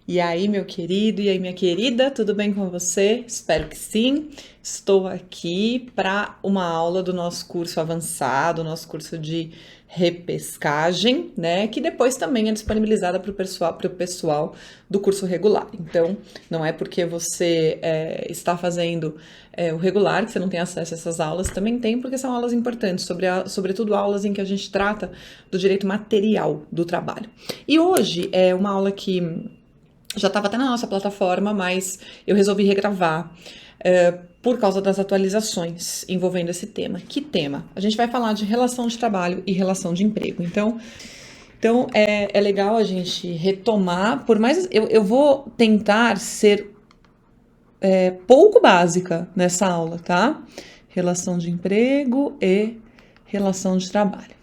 E aí, meu querido, e aí, minha querida, tudo bem com você? Espero que sim. Estou aqui para uma aula do nosso curso avançado, nosso curso de repescagem, né? Que depois também é disponibilizada para o pessoal do curso regular. Então, não é porque você está fazendo o regular que você não tem acesso a essas aulas, também tem, porque são aulas importantes, sobretudo aulas em que a gente trata do direito material do trabalho. E hoje é uma aula que já estava até na nossa plataforma, mas eu resolvi regravar por causa das atualizações envolvendo esse tema. Que tema? A gente vai falar de relação de trabalho e relação de emprego. Então é legal a gente retomar, por mais eu vou tentar ser pouco básica nessa aula, tá? Relação de emprego e relação de trabalho.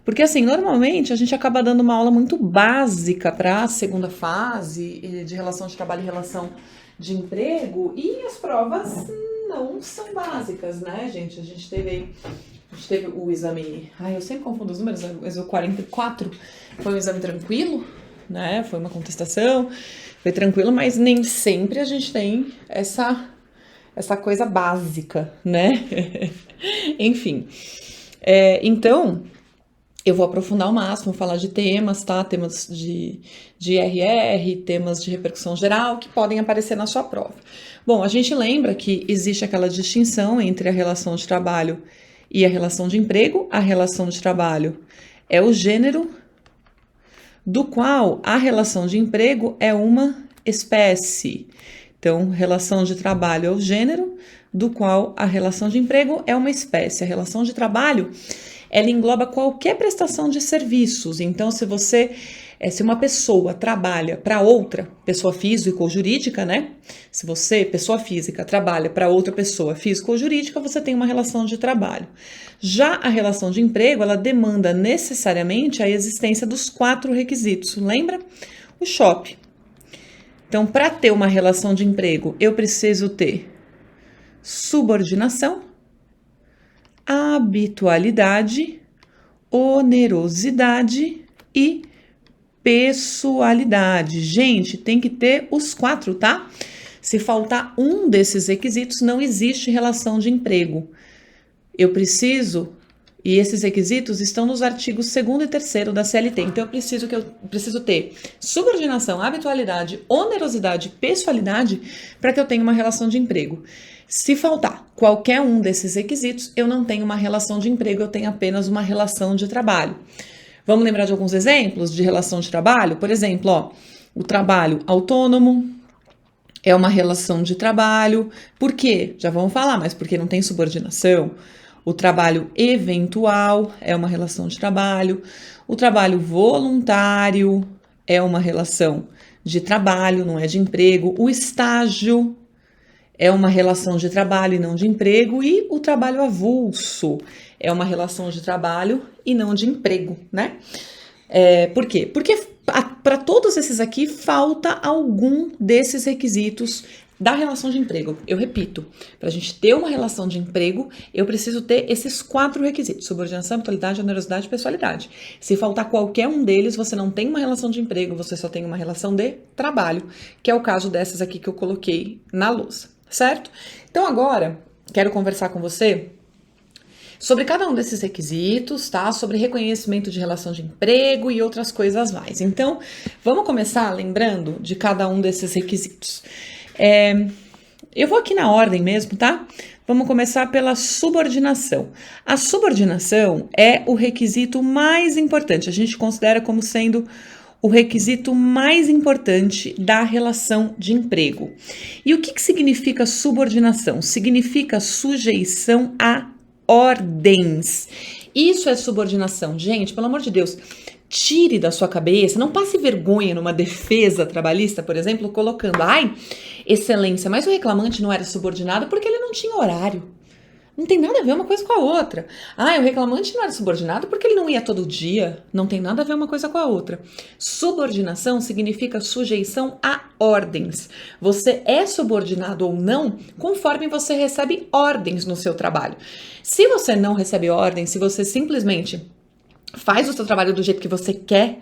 Porque, assim, normalmente a gente acaba dando uma aula muito básica para a segunda fase de relação de trabalho e relação de emprego, e as provas não são básicas, né, gente? A gente teve o exame. Ai, eu sempre confundo os números, mas o 44 foi um exame tranquilo, né? Foi uma contestação, foi tranquilo, mas nem sempre a gente tem essa coisa básica, né? Enfim. Então, eu vou aprofundar ao máximo, falar de temas, tá? Temas de IRR, temas de repercussão geral que podem aparecer na sua prova. Bom, a gente lembra que existe aquela distinção entre a relação de trabalho e a relação de emprego. A relação de trabalho é o gênero do qual a relação de emprego é uma espécie. Então, relação de trabalho é o gênero do qual a relação de emprego é uma espécie. A relação de trabalho, ela engloba qualquer prestação de serviços. Então, se uma pessoa trabalha para outra pessoa física ou jurídica, né? Se você, pessoa física, trabalha para outra pessoa física ou jurídica, você tem uma relação de trabalho. Já a relação de emprego, ela demanda necessariamente a existência dos 4 requisitos. Lembra? O SHOP. Então, para ter uma relação de emprego, eu preciso ter subordinação, habitualidade, onerosidade e pessoalidade. Gente, tem que ter os 4, tá? Se faltar um desses requisitos, não existe relação de emprego. Eu preciso, e esses requisitos estão nos artigos 2º e 3º da CLT. Então, eu preciso ter subordinação, habitualidade, onerosidade, pessoalidade para que eu tenha uma relação de emprego. Se faltar qualquer um desses requisitos, eu não tenho uma relação de emprego, eu tenho apenas uma relação de trabalho. Vamos lembrar de alguns exemplos de relação de trabalho? Por exemplo, o trabalho autônomo é uma relação de trabalho. Por quê? Já vamos falar, mas porque não tem subordinação. O trabalho eventual é uma relação de trabalho. O trabalho voluntário é uma relação de trabalho, não é de emprego. O estágio é uma relação de trabalho e não de emprego, e o trabalho avulso é uma relação de trabalho e não de emprego, né? Por quê? Porque para todos esses aqui falta algum desses requisitos da relação de emprego. Eu repito, para a gente ter uma relação de emprego, eu preciso ter esses 4 requisitos: subordinação, habitualidade, onerosidade e pessoalidade. Se faltar qualquer um deles, você não tem uma relação de emprego, você só tem uma relação de trabalho, que é o caso dessas aqui que eu coloquei na lousa. Certo? Então agora quero conversar com você sobre cada um desses requisitos, tá? Sobre reconhecimento de relação de emprego e outras coisas mais. Então, vamos começar lembrando de cada um desses requisitos. Eu vou aqui na ordem mesmo, tá? Vamos começar pela subordinação. A subordinação é o requisito mais importante. A gente considera como sendo o requisito mais importante da relação de emprego. E o que significa subordinação? Significa sujeição a ordens. Isso é subordinação. Gente, pelo amor de Deus, tire da sua cabeça, não passe vergonha numa defesa trabalhista, por exemplo, colocando: ai, excelência, mas o reclamante não era subordinado porque ele não tinha horário. Não tem nada a ver uma coisa com a outra. Ah, o reclamante não era subordinado porque ele não ia todo dia. Não tem nada a ver uma coisa com a outra. Subordinação significa sujeição a ordens. Você é subordinado ou não conforme você recebe ordens no seu trabalho. Se você não recebe ordens, se você simplesmente faz o seu trabalho do jeito que você quer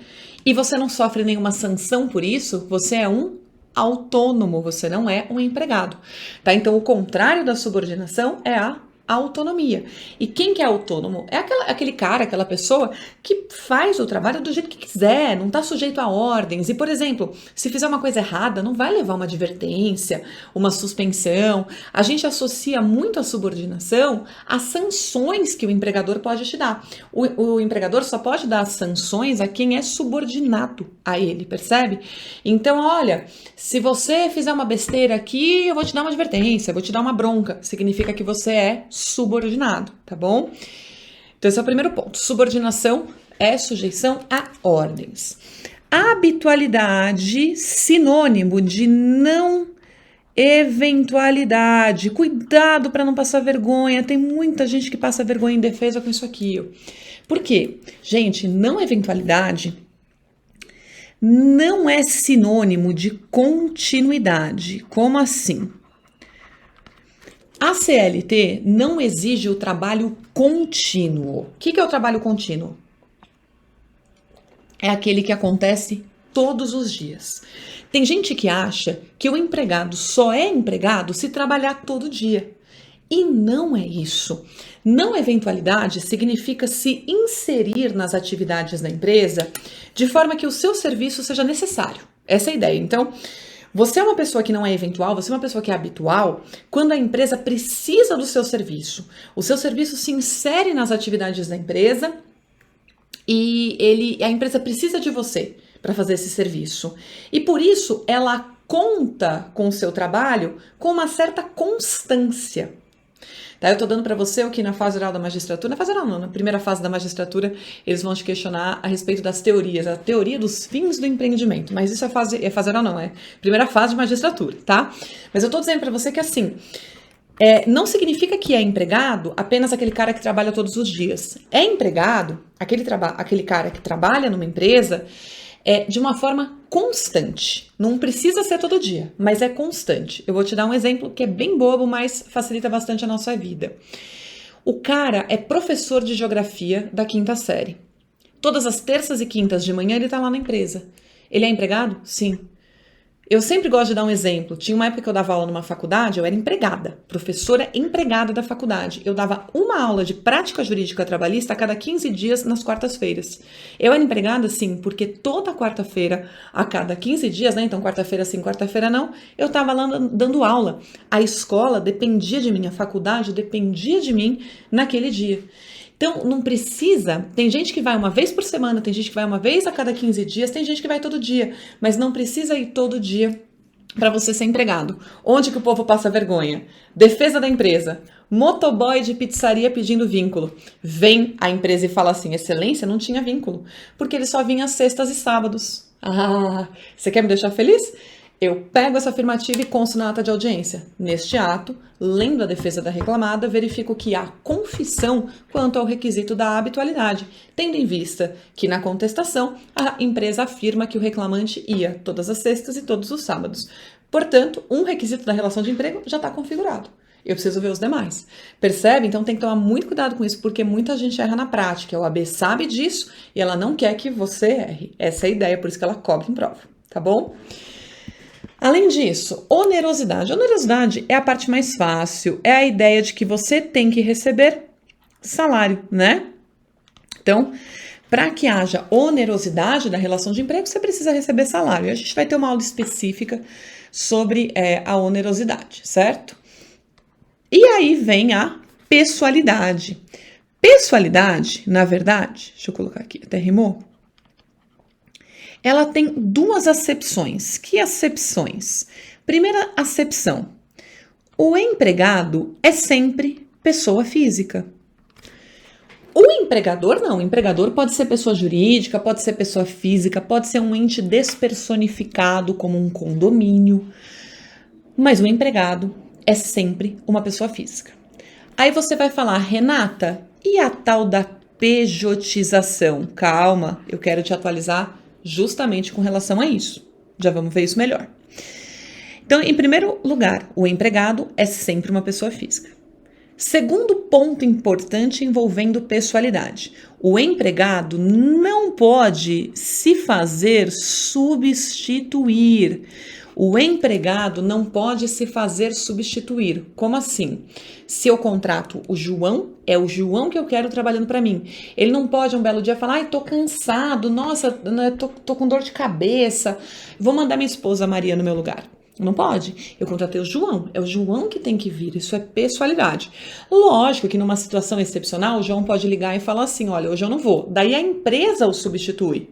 e você não sofre nenhuma sanção por isso, você é um autônomo, você não é um empregado, tá? Então, o contrário da subordinação é a autonomia. E quem que é autônomo? É aquele cara, aquela pessoa que faz o trabalho do jeito que quiser, não está sujeito a ordens. E, por exemplo, se fizer uma coisa errada, não vai levar uma advertência, uma suspensão. A gente associa muito a subordinação às sanções que o empregador pode te dar. O empregador só pode dar sanções a quem é subordinado a ele, percebe? Então, olha, se você fizer uma besteira aqui, eu vou te dar uma advertência, eu vou te dar uma bronca. Significa que você é subordinado, tá bom? Então, esse é o primeiro ponto. Subordinação é sujeição a ordens. Habitualidade, sinônimo de não eventualidade. Cuidado para não passar vergonha. Tem muita gente que passa vergonha em defesa com isso aqui. Por quê? Gente, não eventualidade não é sinônimo de continuidade. Como assim? A CLT não exige o trabalho contínuo. O que é o trabalho contínuo? É aquele que acontece todos os dias. Tem gente que acha que o empregado só é empregado se trabalhar todo dia. E não é isso. Não eventualidade significa se inserir nas atividades da empresa de forma que o seu serviço seja necessário. Essa é a ideia. Então, você é uma pessoa que não é eventual, você é uma pessoa que é habitual quando a empresa precisa do seu serviço. O seu serviço se insere nas atividades da empresa e a empresa precisa de você para fazer esse serviço. E por isso ela conta com o seu trabalho com uma certa constância. Tá, eu estou dando para você o que na fase oral da magistratura, na fase oral não, na primeira fase da magistratura, eles vão te questionar a respeito das teorias, a teoria dos fins do empreendimento, mas isso é fase oral não, é primeira fase de magistratura, tá? Mas eu estou dizendo para você que assim, não significa que é empregado apenas aquele cara que trabalha todos os dias. É empregado, aquele cara que trabalha numa empresa, de uma forma constante. Não precisa ser todo dia, mas é constante. Eu vou te dar um exemplo que é bem bobo, mas facilita bastante a nossa vida. O cara é professor de geografia da 5ª série. Todas as terças e quintas de manhã ele tá lá na empresa. Ele é empregado? Sim. Eu sempre gosto de dar um exemplo. Tinha uma época que eu dava aula numa faculdade, eu era empregada, professora empregada da faculdade. Eu dava uma aula de prática jurídica trabalhista a cada 15 dias nas quartas-feiras. Eu era empregada, sim, porque toda quarta-feira, a cada 15 dias, né? Então, quarta-feira sim, quarta-feira não, eu estava lá dando aula. A escola dependia de mim, a faculdade dependia de mim naquele dia. Então, não precisa, tem gente que vai uma vez por semana, tem gente que vai uma vez a cada 15 dias, tem gente que vai todo dia, mas não precisa ir todo dia para você ser empregado. Onde que o povo passa vergonha? Defesa da empresa. Motoboy de pizzaria pedindo vínculo. Vem a empresa e fala assim, excelência, não tinha vínculo, porque ele só vinha às sextas e sábados. Ah, você quer me deixar feliz? Eu pego essa afirmativa e consto na ata de audiência. Neste ato, lendo a defesa da reclamada, verifico que há confissão quanto ao requisito da habitualidade, tendo em vista que, na contestação, a empresa afirma que o reclamante ia todas as sextas e todos os sábados. Portanto, um requisito da relação de emprego já está configurado. Eu preciso ver os demais. Percebe? Então tem que tomar muito cuidado com isso, porque muita gente erra na prática. A OAB sabe disso e ela não quer que você erre. Essa é a ideia, por isso que ela cobra em prova, tá bom? Além disso, onerosidade. Onerosidade é a parte mais fácil, é a ideia de que você tem que receber salário, né? Então, para que haja onerosidade da relação de emprego, você precisa receber salário. E a gente vai ter uma aula específica sobre a onerosidade, certo? E aí vem a pessoalidade. Pessoalidade, na verdade, deixa eu colocar aqui, até rimou. Ela tem duas acepções. Que acepções? Primeira acepção. O empregado é sempre pessoa física. O empregador não. O empregador pode ser pessoa jurídica, pode ser pessoa física, pode ser um ente despersonificado como um condomínio. Mas o empregado é sempre uma pessoa física. Aí você vai falar, Renata, e a tal da pejotização? Calma, eu quero te atualizar justamente com relação a isso. Já vamos ver isso melhor. Então, em primeiro lugar, o empregado é sempre uma pessoa física. Segundo ponto importante envolvendo pessoalidade. O empregado não pode se fazer substituir. O empregado não pode se fazer substituir. Como assim? Se eu contrato o João, é o João que eu quero trabalhando para mim. Ele não pode um belo dia falar, ai, tô cansado, nossa, tô com dor de cabeça, vou mandar minha esposa Maria no meu lugar. Não pode. Eu contratei o João. É o João que tem que vir. Isso é pessoalidade. Lógico que numa situação excepcional, o João pode ligar e falar assim, olha, hoje eu não vou. Daí a empresa o substitui.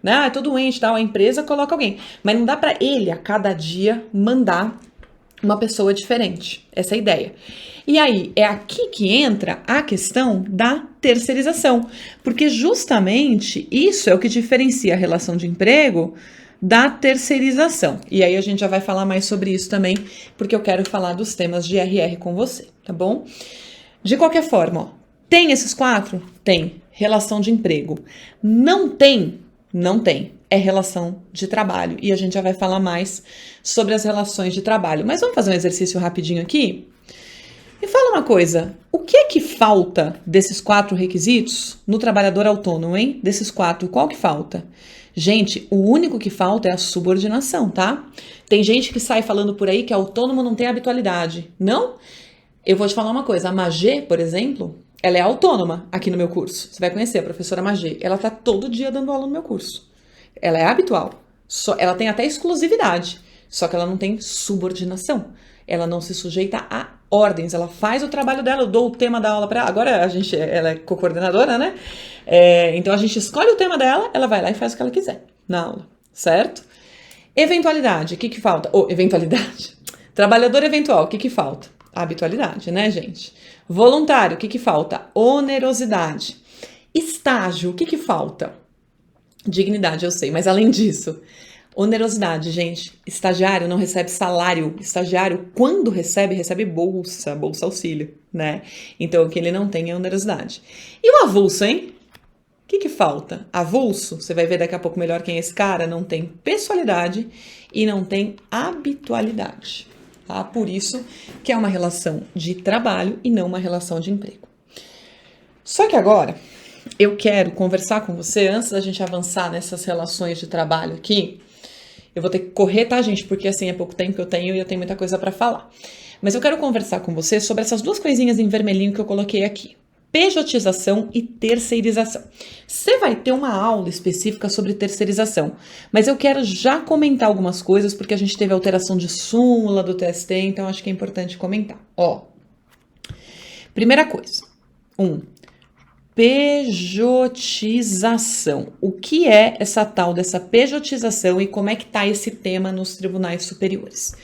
Né? Ah, tô doente, tal, a empresa coloca alguém. Mas não dá para ele, a cada dia, mandar uma pessoa diferente. Essa é a ideia. E aí, é aqui que entra a questão da terceirização. Porque justamente isso é o que diferencia a relação de emprego da terceirização. E aí a gente já vai falar mais sobre isso também, porque eu quero falar dos temas de RR com você, tá bom? De qualquer forma, ó, tem esses 4? Tem. Relação de emprego. Não tem. É relação de trabalho. E a gente já vai falar mais sobre as relações de trabalho. Mas vamos fazer um exercício rapidinho aqui? Me fala uma coisa, o que é que falta desses 4 requisitos no trabalhador autônomo, hein? Desses 4, qual que falta? Gente, o único que falta é a subordinação, tá? Tem gente que sai falando por aí que autônomo não tem habitualidade. Não? Eu vou te falar uma coisa, a Magê, por exemplo, ela é autônoma aqui no meu curso. Você vai conhecer a professora Magê. Ela tá todo dia dando aula no meu curso. Ela é habitual. Ela tem até exclusividade, só que ela não tem subordinação. Ela não se sujeita a ordens, ela faz o trabalho dela, eu dou o tema da aula para ela. Agora ela é co-coordenadora, né? Então a gente escolhe o tema dela, ela vai lá e faz o que ela quiser na aula, certo? Eventualidade, o que falta? Eventualidade. Trabalhador eventual, o que falta? Habitualidade, né, gente? Voluntário, o que falta? Onerosidade. Estágio, o que falta? Dignidade, eu sei, mas além disso, onerosidade, gente. Estagiário não recebe salário. Estagiário, quando recebe bolsa auxílio, né? Então, o que ele não tem é onerosidade. E o avulso, hein? O que falta? Avulso, você vai ver daqui a pouco melhor quem é esse cara, não tem pessoalidade e não tem habitualidade, tá? Por isso que é uma relação de trabalho e não uma relação de emprego. Só que agora, eu quero conversar com você, antes da gente avançar nessas relações de trabalho aqui. Eu vou ter que correr, tá, gente? Porque assim, é pouco tempo que eu tenho e eu tenho muita coisa para falar. Mas eu quero conversar com você sobre essas 2 coisinhas em vermelhinho que eu coloquei aqui. Pejotização e terceirização. Você vai ter uma aula específica sobre terceirização, mas eu quero já comentar algumas coisas, porque a gente teve alteração de súmula do TST, então acho que é importante comentar. Ó, primeira coisa. Pejotização. O que é essa tal dessa pejotização e como é que tá esse tema nos tribunais superiores?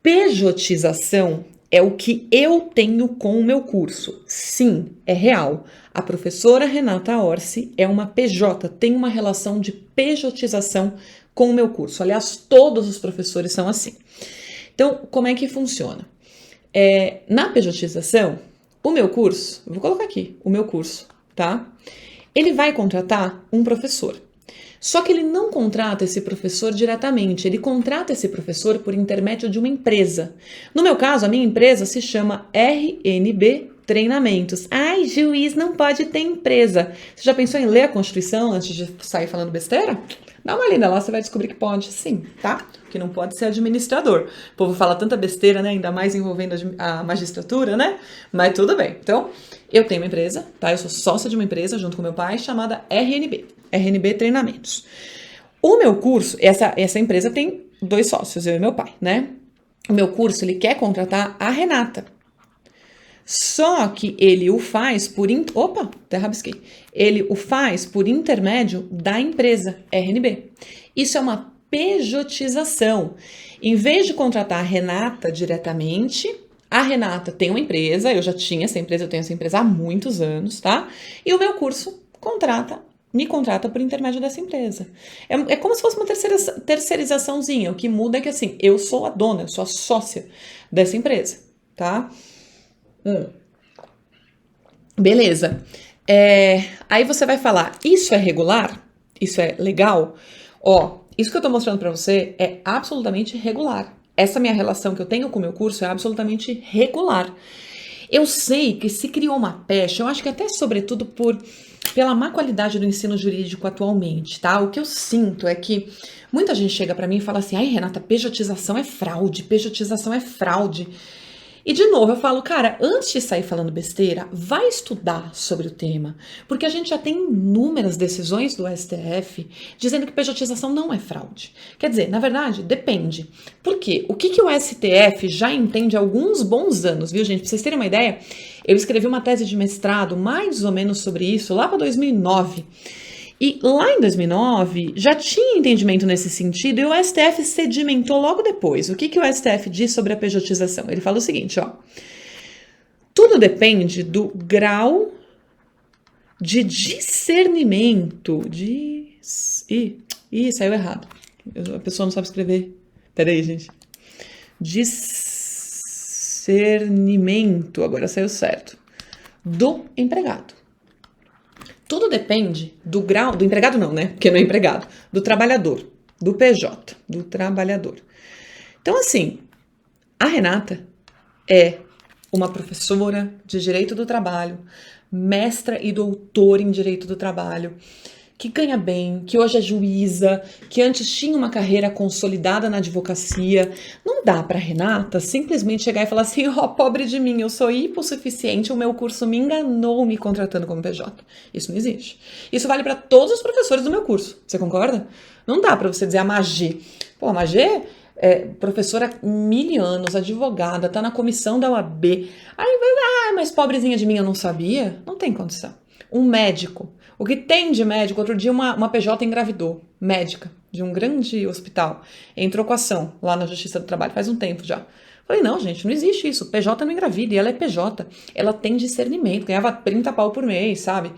Pejotização é o que eu tenho com o meu curso. Sim, é real. A professora Renata Orsi é uma PJ, tem uma relação de pejotização com o meu curso. Aliás, todos os professores são assim. Então, como é que funciona? Na pejotização, o meu curso, eu vou colocar aqui, o meu curso, tá? Ele vai contratar um professor. Só que ele não contrata esse professor diretamente, ele contrata esse professor por intermédio de uma empresa. No meu caso, a minha empresa se chama RNB Treinamentos. Ai, juiz, não pode ter empresa. Você já pensou em ler a Constituição antes de sair falando besteira? Dá uma lida lá, você vai descobrir que pode sim, tá? Que não pode ser administrador. O povo fala tanta besteira, né? Ainda mais envolvendo a magistratura, né? Mas tudo bem. Então, eu tenho uma empresa, tá? Eu sou sócia de uma empresa junto com meu pai, chamada RNB Treinamentos. O meu curso, essa empresa tem 2 sócios, eu e meu pai, né? O meu curso, ele quer contratar a Renata. Só que ele o faz por... Opa, até rabisquei. Ele o faz por intermédio da empresa RNB. Isso é uma pejotização. Em vez de contratar a Renata diretamente, a Renata tem uma empresa, eu já tinha essa empresa, eu tenho essa empresa há muitos anos, tá? E o meu curso me contrata por intermédio dessa empresa. É como se fosse uma terceirizaçãozinha. O que muda é que assim, eu sou a dona, eu sou a sócia dessa empresa, tá? Beleza. Aí você vai falar, isso é regular? Isso é legal? Ó, isso que eu tô mostrando pra você é absolutamente regular. Essa minha relação que eu tenho com o meu curso é absolutamente regular. Eu sei que se criou uma pecha, eu acho que até sobretudo pela má qualidade do ensino jurídico atualmente, tá? O que eu sinto é que muita gente chega pra mim e fala assim, ai, Renata, pejotização é fraude, pejotização é fraude. E de novo, eu falo, cara, antes de sair falando besteira, vai estudar sobre o tema, porque a gente já tem inúmeras decisões do STF dizendo que pejotização não é fraude. Quer dizer, na verdade, depende. Por quê? O que o STF já entende há alguns bons anos, viu, gente? Pra vocês terem uma ideia, eu escrevi uma tese de mestrado mais ou menos sobre isso lá para 2009. E lá em 2009 já tinha entendimento nesse sentido e o STF sedimentou logo depois. O que o STF diz sobre a pejotização? Ele fala o seguinte, ó. Tudo depende do grau de discernimento. Ih, saiu errado. A pessoa não sabe escrever. Peraí, gente. Discernimento, agora saiu certo. Do empregado. Tudo depende do grau, do empregado não, né? Porque não é empregado, do trabalhador, do PJ, do trabalhador. Então, assim, a Renata é uma professora de Direito do Trabalho, mestra e doutora em Direito do Trabalho, que ganha bem, que hoje é juíza, que antes tinha uma carreira consolidada na advocacia. Não dá para Renata simplesmente chegar e falar assim, ó, pobre de mim, eu sou hipossuficiente, o meu curso me enganou me contratando como PJ. Isso não existe. Isso vale para todos os professores do meu curso. Você concorda? Não dá para você dizer a Magê. Pô, a Magê é professora há 1000 anos, advogada, tá na comissão da OAB. Aí vai, mas pobrezinha de mim, eu não sabia? Não tem condição. Um médico. O que tem de médico? Outro dia uma PJ engravidou, médica, de um grande hospital. Entrou com ação lá na Justiça do Trabalho, faz um tempo já. Falei, não, gente, não existe isso. PJ não engravida e ela é PJ. Ela tem discernimento, ganhava 30 pau por mês, sabe?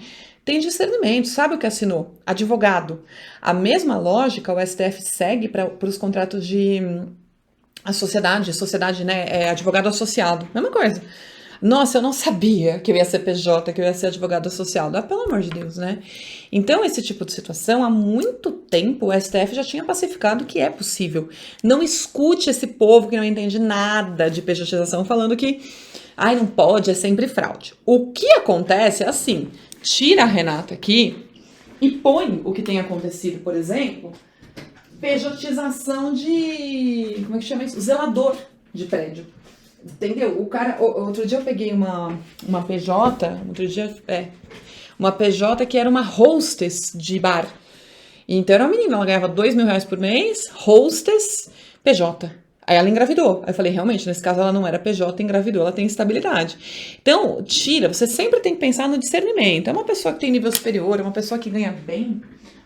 Tem discernimento, sabe o que assinou? Advogado. A mesma lógica o STF segue para os contratos de a sociedade, né? Advogado associado. Mesma coisa. Nossa, eu não sabia que eu ia ser PJ, que eu ia ser advogado associado. Ah, pelo amor de Deus, né? Então, esse tipo de situação, há muito tempo, o STF já tinha pacificado que é possível. Não escute esse povo que não entende nada de pejotização falando que, ai, não pode, é sempre fraude. O que acontece é assim, tira a Renata aqui e põe o que tem acontecido, por exemplo, pejotização de, como é que chama isso? Zelador de prédio. Entendeu? O cara, outro dia eu peguei uma PJ, uma PJ que era uma hostess de bar. Então era uma menina, ela ganhava 2.000 reais por mês, hostess, PJ. Aí ela engravidou. Aí eu falei, realmente, nesse caso ela não era PJ, engravidou, ela tem estabilidade. Então, tira, você sempre tem que pensar no discernimento. É uma pessoa que tem nível superior, é uma pessoa que ganha bem,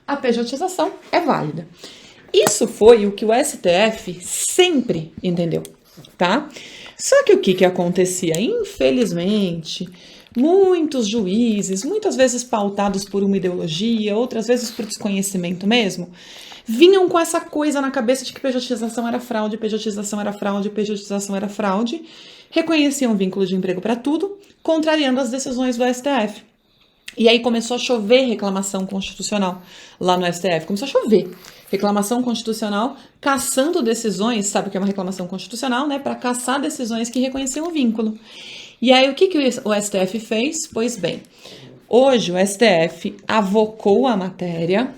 a pejotização é válida. Isso foi o que o STF sempre entendeu, tá? Só que o que acontecia? Infelizmente, muitos juízes, muitas vezes pautados por uma ideologia, outras vezes por desconhecimento mesmo, vinham com essa coisa na cabeça de que pejotização era fraude, pejotização era fraude, pejotização era fraude, reconheciam vínculo de emprego para tudo, contrariando as decisões do STF. E aí começou a chover reclamação constitucional lá no STF, começou a chover. Reclamação constitucional, caçando decisões, sabe o que é uma reclamação constitucional, né? Para caçar decisões que reconheciam o vínculo. E aí, o que o STF fez? Pois bem, hoje o STF avocou a matéria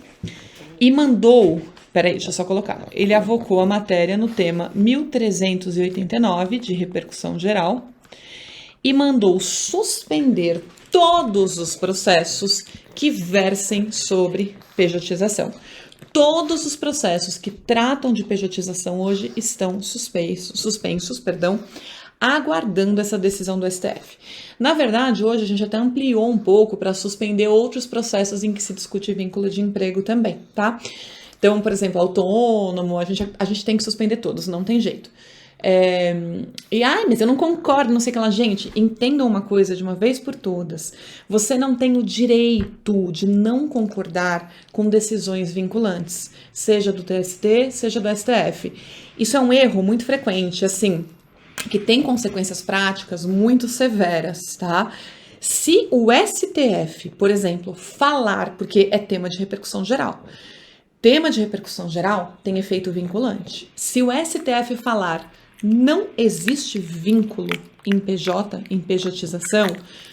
e mandou... Peraí, deixa eu só colocar. Ele avocou a matéria no tema 1389, de repercussão geral, e mandou suspender todos os processos que versem sobre pejotização. Todos os processos que tratam de pejotização hoje estão suspensos, aguardando essa decisão do STF. Na verdade, hoje a gente até ampliou um pouco para suspender outros processos em que se discute vínculo de emprego também, tá? Então, por exemplo, autônomo, a gente tem que suspender todos, não tem jeito. Mas eu não concordo, não sei o que lá. Gente, entendam uma coisa de uma vez por todas. Você não tem o direito de não concordar com decisões vinculantes, seja do TST, seja do STF. Isso é um erro muito frequente, assim, que tem consequências práticas muito severas, tá? Se o STF, por exemplo, falar, porque é tema de repercussão geral, tema de repercussão geral tem efeito vinculante. Se o STF falar não existe vínculo em PJ, em pejotização,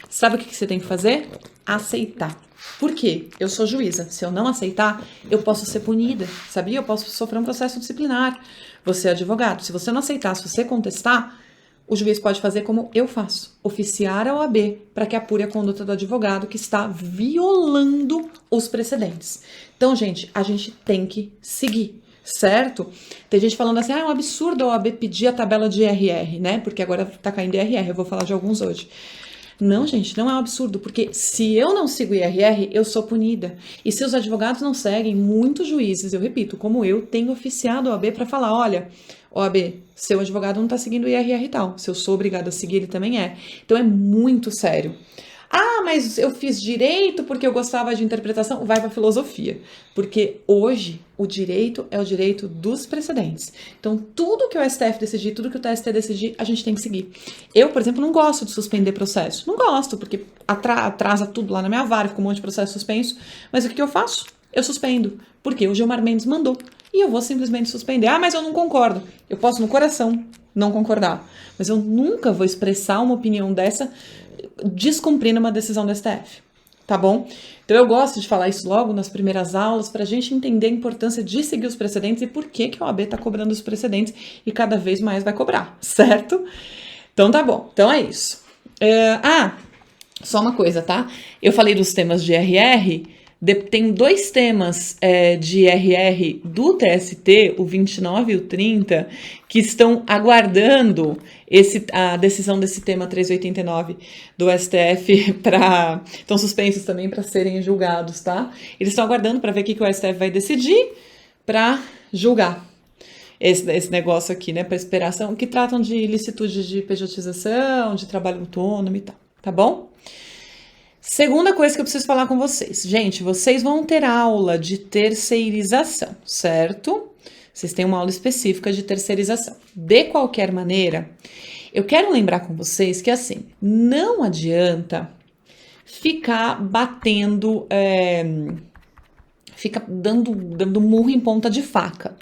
sabe o que você tem que fazer? Aceitar. Por quê? Eu sou juíza. Se eu não aceitar, eu posso ser punida, sabia? Eu posso sofrer um processo disciplinar. Você é advogado. Se você não aceitar, se você contestar, o juiz pode fazer como eu faço, oficiar a OAB para que apure a conduta do advogado que está violando os precedentes. Então, gente, a gente tem que seguir, certo? Tem gente falando assim, é um absurdo a OAB pedir a tabela de IRR, né? Porque agora tá caindo IRR, eu vou falar de alguns hoje. Não, gente, não é um absurdo, porque se eu não sigo o IRR, eu sou punida. E se os advogados não seguem, muitos juízes, eu repito, como eu, tenho oficiado a OAB para falar, olha, OAB, seu advogado não está seguindo o IRR e tal. Se eu sou obrigada a seguir, ele também é. Então é muito sério. Ah, mas eu fiz direito porque eu gostava de interpretação. Vai para filosofia. Porque hoje o direito é o direito dos precedentes. Então tudo que o STF decidir, tudo que o TST decidir, a gente tem que seguir. Eu, por exemplo, não gosto de suspender processo. Não gosto, porque atrasa tudo lá na minha vara, fica um monte de processo suspenso. Mas o que eu faço? Eu suspendo. Porque o Gilmar Mendes mandou. E eu vou simplesmente suspender. Ah, mas eu não concordo. Eu posso no coração não concordar. Mas eu nunca vou expressar uma opinião dessa descumprindo uma decisão do STF. Tá bom? Então eu gosto de falar isso logo nas primeiras aulas pra gente entender a importância de seguir os precedentes e por que a OAB tá cobrando os precedentes e cada vez mais vai cobrar, certo? Então tá bom. Então é isso. Só uma coisa, tá? Eu falei dos temas de RR. Tem dois temas de RR do TST, o 29 e o 30, que estão aguardando a decisão desse tema 389 do STF estão suspensos também para serem julgados, tá? Eles estão aguardando para ver o que o STF vai decidir para julgar esse negócio aqui, né? Para esperação, que tratam de ilicitude de pejotização, de trabalho autônomo e tal, tá bom? Segunda coisa que eu preciso falar com vocês. Gente, vocês vão ter aula de terceirização, certo? Vocês têm uma aula específica de terceirização. De qualquer maneira, eu quero lembrar com vocês que, assim, não adianta ficar batendo, fica dando murro em ponta de faca.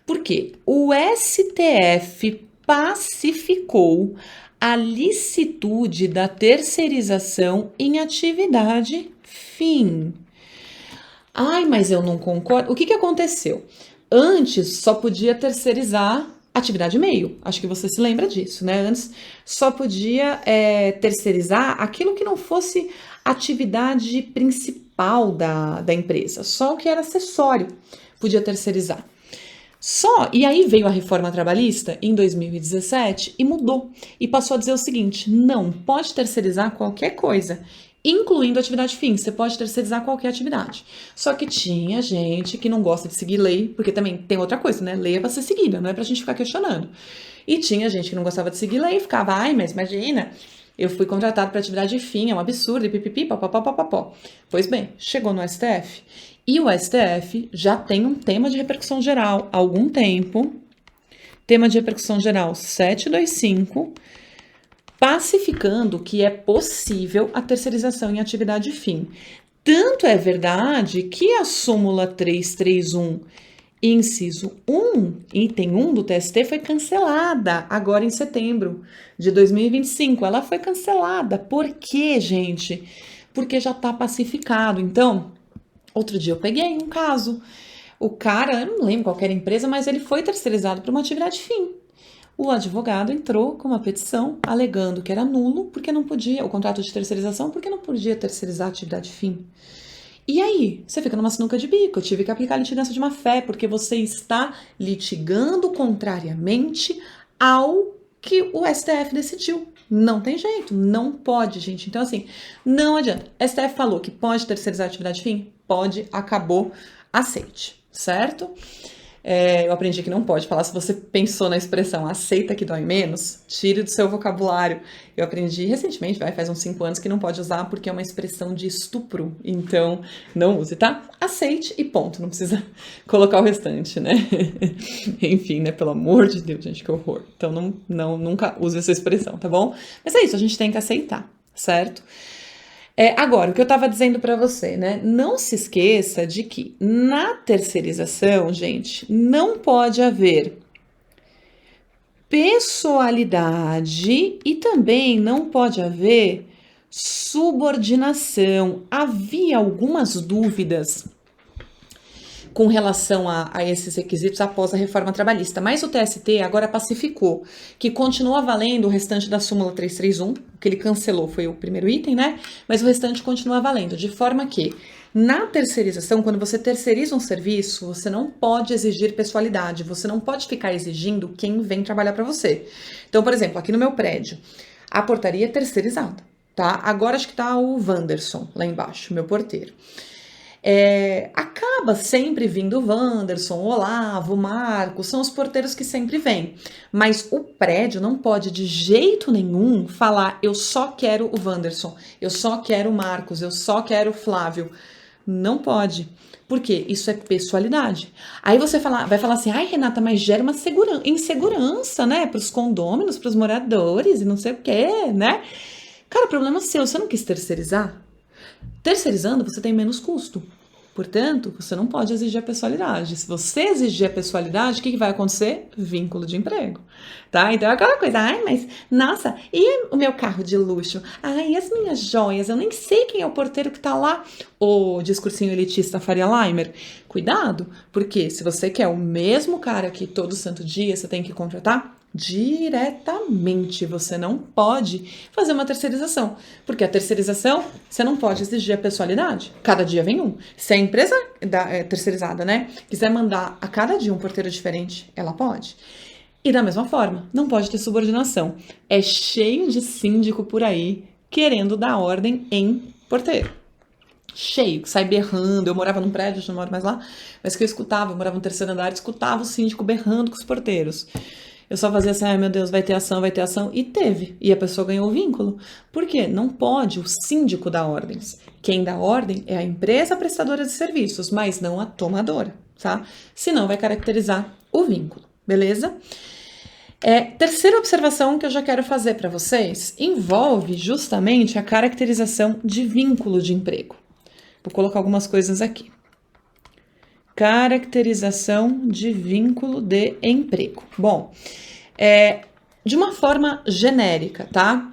Por quê? O STF pacificou a licitude da terceirização em atividade fim. Ai, mas eu não concordo. O que aconteceu? Antes só podia terceirizar atividade meio. Acho que você se lembra disso, né? Antes só podia terceirizar aquilo que não fosse atividade principal da empresa. Só o que era acessório podia terceirizar. E aí veio a reforma trabalhista em 2017 e mudou. E passou a dizer o seguinte, não, pode terceirizar qualquer coisa, incluindo atividade fim, você pode terceirizar qualquer atividade. Só que tinha gente que não gosta de seguir lei, porque também tem outra coisa, né? Lei é pra ser seguida, não é pra gente ficar questionando. E tinha gente que não gostava de seguir lei e ficava, ai, mas imagina, eu fui contratado para atividade fim, é um absurdo, e pipipi, papapá. Pois bem, chegou no STF. E o STF já tem um tema de repercussão geral há algum tempo, tema de repercussão geral 725, pacificando que é possível a terceirização em atividade fim. Tanto é verdade que a súmula 331, inciso 1, item 1 do TST, foi cancelada agora em setembro de 2025. Ela foi cancelada. Por quê, gente? Porque já está pacificado. Então, outro dia eu peguei um caso. O cara, eu não lembro qual era a empresa, mas ele foi terceirizado para uma atividade fim. O advogado entrou com uma petição alegando que era nulo, porque não podia, o contrato de terceirização, porque não podia terceirizar a atividade fim. E aí, você fica numa sinuca de bico. Eu tive que aplicar a litigância de má-fé, porque você está litigando contrariamente ao que o STF decidiu. Não tem jeito, não pode, gente. Então, assim, não adianta. STF falou que pode terceirizar a atividade fim? Pode, acabou, aceite, certo? Eu aprendi que não pode falar. Se você pensou na expressão aceita que dói menos, tire do seu vocabulário. Eu aprendi recentemente, faz uns 5 anos, que não pode usar porque é uma expressão de estupro. Então, não use, tá? Aceite e ponto. Não precisa colocar o restante, né? Enfim, né? Pelo amor de Deus, gente, que horror. Então, nunca use essa expressão, tá bom? Mas é isso, a gente tem que aceitar, certo? Agora, o que eu estava dizendo para você, né? Não se esqueça de que na terceirização, gente, não pode haver pessoalidade e também não pode haver subordinação. Havia algumas dúvidas com relação a esses requisitos após a reforma trabalhista, mas o TST agora pacificou que continua valendo o restante da súmula 331, o que ele cancelou foi o primeiro item, né? Mas o restante continua valendo, de forma que na terceirização, quando você terceiriza um serviço, você não pode exigir pessoalidade, você não pode ficar exigindo quem vem trabalhar para você. Então, por exemplo, aqui no meu prédio, a portaria é terceirizada, tá? Agora acho que tá o Wanderson lá embaixo, meu porteiro. Acaba sempre vindo o Wanderson, o Olavo, o Marcos, são os porteiros que sempre vêm. Mas o prédio não pode de jeito nenhum falar, eu só quero o Wanderson, eu só quero o Marcos, eu só quero o Flávio. Não pode. Por quê? Isso é pessoalidade. Aí você vai falar assim, ai Renata, mas gera uma insegurança, né? Para os condôminos, para os moradores e não sei o quê, né? Cara, problema seu, você não quis terceirizar? Terceirizando, você tem menos custo. Portanto, você não pode exigir a pessoalidade. Se você exigir a pessoalidade, o que vai acontecer? Vínculo de emprego, tá? Então é aquela coisa, ai, mas, nossa, e o meu carro de luxo? Ai, e as minhas joias? Eu nem sei quem é o porteiro que tá lá. O discursinho elitista Faria Limer. Cuidado, porque se você quer o mesmo cara que todo santo dia você tem que contratar, diretamente, você não pode fazer uma terceirização, porque a terceirização, você não pode exigir a pessoalidade, cada dia vem um. Se a empresa terceirizada, né, quiser mandar a cada dia um porteiro diferente, ela pode. E da mesma forma, não pode ter subordinação. É cheio de síndico por aí querendo dar ordem em porteiro. Cheio, que sai berrando. Eu morava num prédio, já não moro mais lá, mas que eu morava no terceiro andar, escutava o síndico berrando com os porteiros. Eu só fazia assim, ai meu Deus, vai ter ação, e teve. E a pessoa ganhou o vínculo. Por quê? Não pode o síndico dar ordens. Quem dá ordem é a empresa prestadora de serviços, mas não a tomadora, tá? Senão vai caracterizar o vínculo, beleza? Terceira observação que eu já quero fazer para vocês envolve justamente a caracterização de vínculo de emprego. Vou colocar algumas coisas aqui. Caracterização de vínculo de emprego. Bom, de uma forma genérica, tá?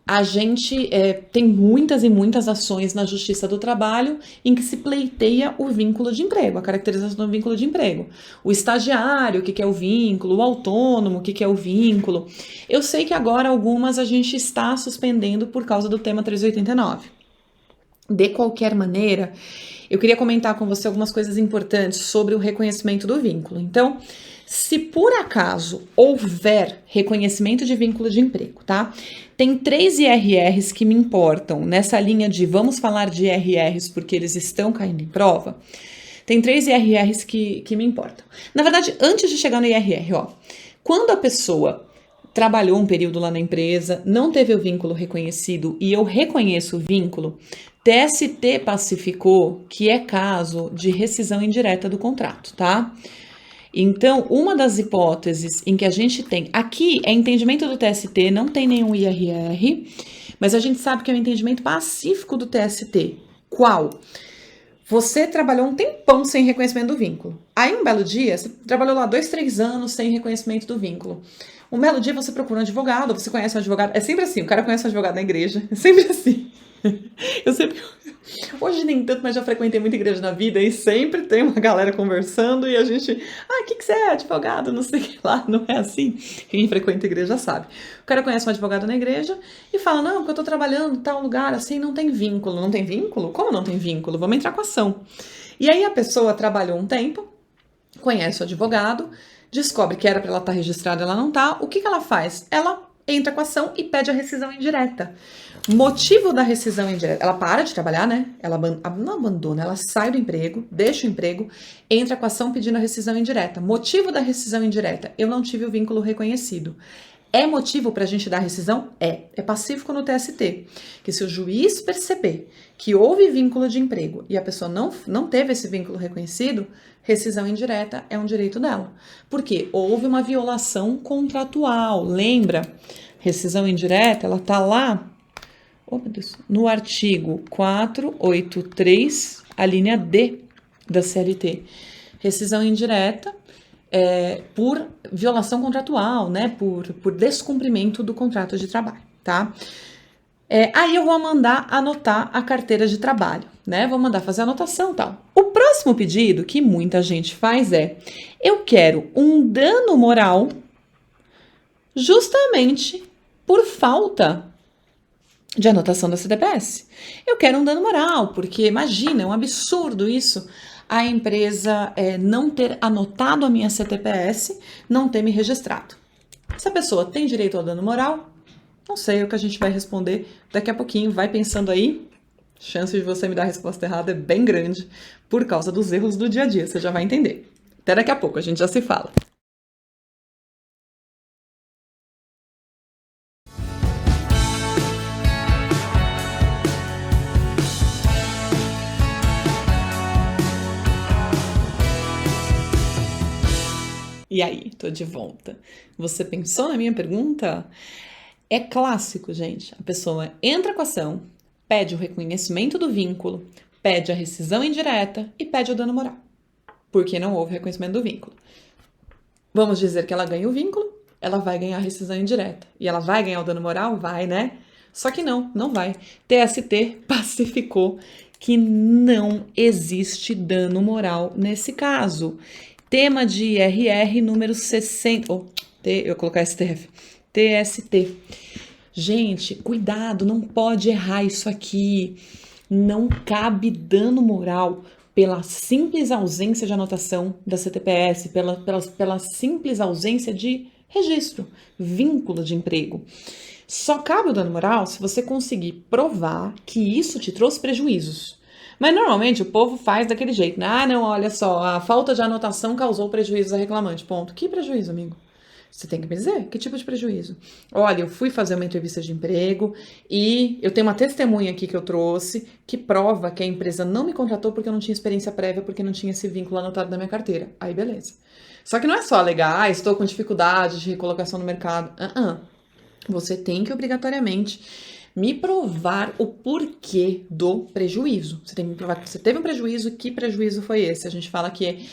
A gente tem muitas e muitas ações na Justiça do Trabalho em que se pleiteia o vínculo de emprego, a caracterização do vínculo de emprego. O estagiário, o que é o vínculo, o autônomo, o que é o vínculo. Eu sei que agora algumas a gente está suspendendo por causa do tema 389. De qualquer maneira, eu queria comentar com você algumas coisas importantes sobre o reconhecimento do vínculo. Então, se por acaso houver reconhecimento de vínculo de emprego, tá? Tem 3 IRRs que me importam nessa linha de vamos falar de IRRs porque eles estão caindo em prova. Tem 3 IRRs que me importam. Na verdade, antes de chegar no IRR, quando a pessoa trabalhou um período lá na empresa, não teve o vínculo reconhecido e eu reconheço o vínculo, TST pacificou que é caso de rescisão indireta do contrato, tá? Então, uma das hipóteses em que a gente tem, aqui é entendimento do TST, não tem nenhum IRR, mas a gente sabe que é um entendimento pacífico do TST. Qual? Você trabalhou um tempão sem reconhecimento do vínculo. Aí, um belo dia, você trabalhou lá 2, 3 anos sem reconhecimento do vínculo. Um belo dia, você procura um advogado, você conhece um advogado. É sempre assim, o cara conhece um advogado na igreja. É sempre assim. Hoje nem tanto, mas já frequentei muita igreja na vida e sempre tem uma galera conversando e a gente, o que você é, advogado, não sei o que lá, não é assim? Quem frequenta a igreja sabe. O cara conhece um advogado na igreja e fala, não, porque eu tô trabalhando em tal lugar, assim, não tem vínculo. Não tem vínculo? Como não tem vínculo? Vamos entrar com ação. E aí a pessoa trabalhou um tempo, conhece o advogado, descobre que era para ela estar registrada, ela não tá, o que ela faz? Ela entra com a ação e pede a rescisão indireta. Motivo da rescisão indireta, ela para de trabalhar, né? Ela não abandona, ela sai do emprego, deixa o emprego, entra com a ação pedindo a rescisão indireta. Motivo da rescisão indireta, eu não tive o vínculo reconhecido. É motivo para a gente dar rescisão? É pacífico no TST, que se o juiz perceber que houve vínculo de emprego e a pessoa não teve esse vínculo reconhecido, rescisão indireta é um direito dela. Porque houve uma violação contratual, lembra? Rescisão indireta, ela tá lá, no artigo 483, a linha D da CLT. Rescisão indireta por violação contratual, né? Por descumprimento do contrato de trabalho, tá? Aí eu vou mandar anotar a carteira de trabalho, né? Vou mandar fazer a anotação e tal. O próximo pedido que muita gente faz eu quero um dano moral justamente por falta de anotação da CTPS. Eu quero um dano moral, porque imagina, é um absurdo isso, a empresa não ter anotado a minha CTPS, não ter me registrado. Essa pessoa tem direito ao dano moral? Não sei, é o que a gente vai responder daqui a pouquinho. Vai pensando aí, a chance de você me dar a resposta errada é bem grande por causa dos erros do dia a dia, você já vai entender. Até daqui a pouco, a gente já se fala. E aí, tô de volta. Você pensou na minha pergunta? É clássico, gente. A pessoa entra com a ação, pede o reconhecimento do vínculo, pede a rescisão indireta e pede o dano moral, porque não houve reconhecimento do vínculo. Vamos dizer que ela ganha o vínculo, ela vai ganhar a rescisão indireta. E ela vai ganhar o dano moral? Vai, né? Só que não vai. TST pacificou que não existe dano moral nesse caso. Tema de IRR número 60. Eu vou colocar STF. TST. Gente, cuidado, não pode errar isso aqui. Não cabe dano moral pela simples ausência de anotação da CTPS, pela simples ausência de registro, vínculo de emprego. Só cabe o dano moral se você conseguir provar que isso te trouxe prejuízos. Mas normalmente o povo faz daquele jeito, né? Ah, não, olha só, a falta de anotação causou prejuízos a reclamante. Ponto. Que prejuízo, amigo? Você tem que me dizer que tipo de prejuízo. Olha, eu fui fazer uma entrevista de emprego e eu tenho uma testemunha aqui que eu trouxe que prova que a empresa não me contratou porque eu não tinha experiência prévia, porque não tinha esse vínculo anotado na minha carteira. Aí, beleza. Só que não é só alegar, estou com dificuldade de recolocação no mercado. Você tem que obrigatoriamente me provar o porquê do prejuízo. Você tem que me provar que você teve um prejuízo, que prejuízo foi esse? A gente fala que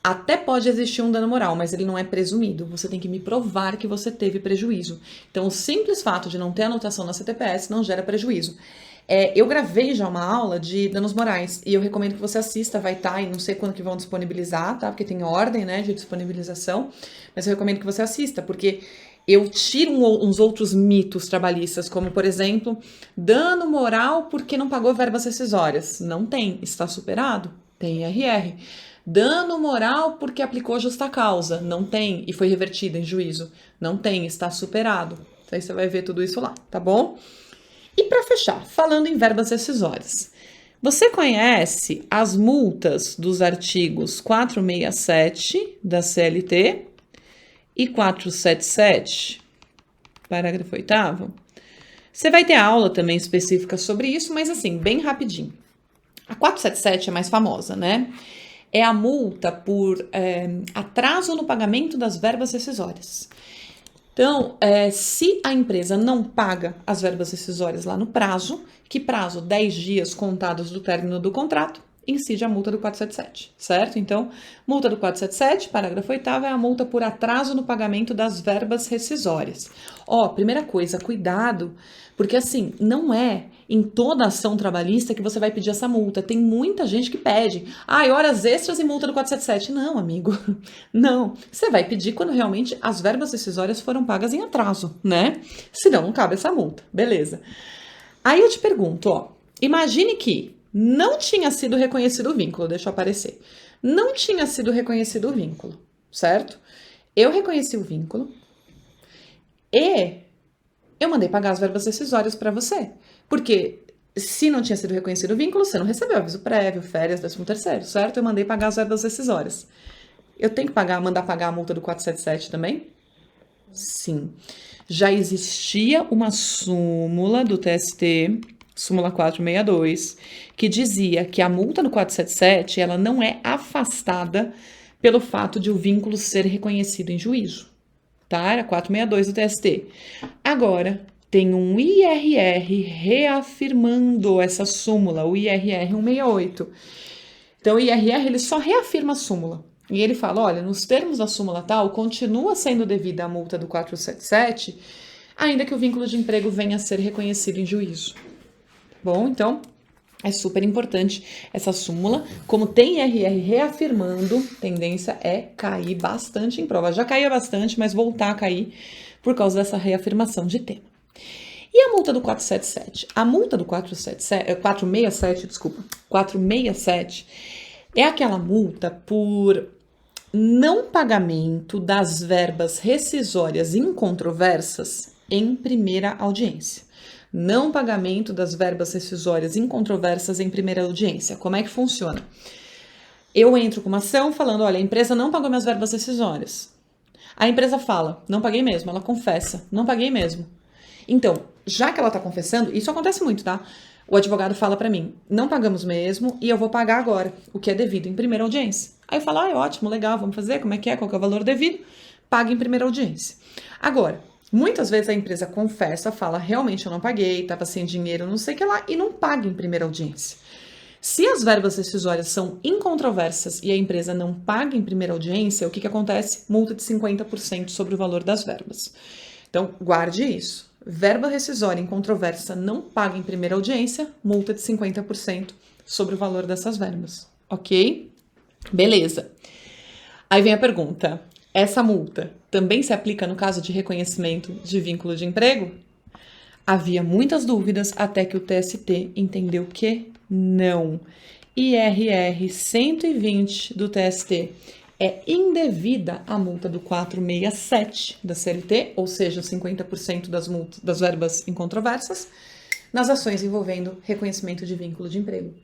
até pode existir um dano moral, mas ele não é presumido. Você tem que me provar que você teve prejuízo. Então, o simples fato de não ter anotação na CTPS não gera prejuízo. Eu gravei já uma aula de danos morais e eu recomendo que você assista, vai estar, e não sei quando que vão disponibilizar, tá? Porque tem ordem, né, de disponibilização, mas eu recomendo que você assista, porque eu tiro uns outros mitos trabalhistas, como, por exemplo, dano moral porque não pagou verbas rescisórias. Não tem, está superado, tem IRR. Dano moral porque aplicou justa causa. Não tem e foi revertido em juízo. Não tem, está superado. Aí você vai ver tudo isso lá, tá bom? E para fechar, falando em verbas rescisórias. Você conhece as multas dos artigos 467 da CLT e 477, parágrafo 8º? Você vai ter aula também específica sobre isso, mas assim, bem rapidinho. A 477 é mais famosa, né? É a multa por atraso no pagamento das verbas rescisórias. Então, se a empresa não paga as verbas rescisórias lá no prazo, que prazo? 10 dias contados do término do contrato, incide a multa do 477, certo? Então, multa do 477, parágrafo 8º, é a multa por atraso no pagamento das verbas rescisórias. Primeira coisa, cuidado, porque assim, não é em toda ação trabalhista que você vai pedir essa multa. Tem muita gente que pede, horas extras e multa do 477. Não, amigo, não. Você vai pedir quando realmente as verbas rescisórias foram pagas em atraso, né? Senão não cabe essa multa, beleza. Aí eu te pergunto, imagine que não tinha sido reconhecido o vínculo, deixa eu aparecer. Não tinha sido reconhecido o vínculo, certo? Eu reconheci o vínculo e eu mandei pagar as verbas rescisórias para você. Porque se não tinha sido reconhecido o vínculo, você não recebeu aviso prévio, férias, 13º, certo? Eu mandei pagar as verbas rescisórias. Eu tenho que mandar pagar a multa do 477 também? Sim. Já existia uma súmula do TST, súmula 462, que dizia que a multa do 477, ela não é afastada pelo fato de o vínculo ser reconhecido em juízo, tá? Era 462 do TST. Agora, tem um IRR reafirmando essa súmula, o IRR 168. Então, o IRR, ele só reafirma a súmula. E ele fala, olha, nos termos da súmula tal, continua sendo devida a multa do 477, ainda que o vínculo de emprego venha a ser reconhecido em juízo. Bom, então, é super importante essa súmula. Como tem RR reafirmando, tendência é cair bastante em prova. Já caía bastante, mas voltar a cair por causa dessa reafirmação de tema. E a multa do 477? A multa do 467 é aquela multa por não pagamento das verbas rescisórias incontroversas em primeira audiência. Não pagamento das verbas rescisórias incontroversas em primeira audiência. Como é que funciona? Eu entro com uma ação falando, olha, a empresa não pagou minhas verbas rescisórias. A empresa fala, não paguei mesmo. Ela confessa, não paguei mesmo. Então, já que ela tá confessando, isso acontece muito, tá? O advogado fala pra mim, não pagamos mesmo e eu vou pagar agora, o que é devido em primeira audiência. Aí eu falo, ótimo, legal, vamos fazer, como é que é, qual que é o valor devido? Paga em primeira audiência. Agora, muitas vezes a empresa confessa, fala, realmente eu não paguei, tava sem dinheiro, não sei o que lá, e não paga em primeira audiência. Se as verbas rescisórias são incontroversas e a empresa não paga em primeira audiência, o que acontece? Multa de 50% sobre o valor das verbas. Então, guarde isso. Verba rescisória incontroversa não paga em primeira audiência, multa de 50% sobre o valor dessas verbas. Ok? Beleza. Aí vem a pergunta. Essa multa também se aplica no caso de reconhecimento de vínculo de emprego? Havia muitas dúvidas até que o TST entendeu que não. IRR 120 do TST é indevida a multa do 467 da CLT, ou seja, 50% das verbas incontroversas, nas ações envolvendo reconhecimento de vínculo de emprego.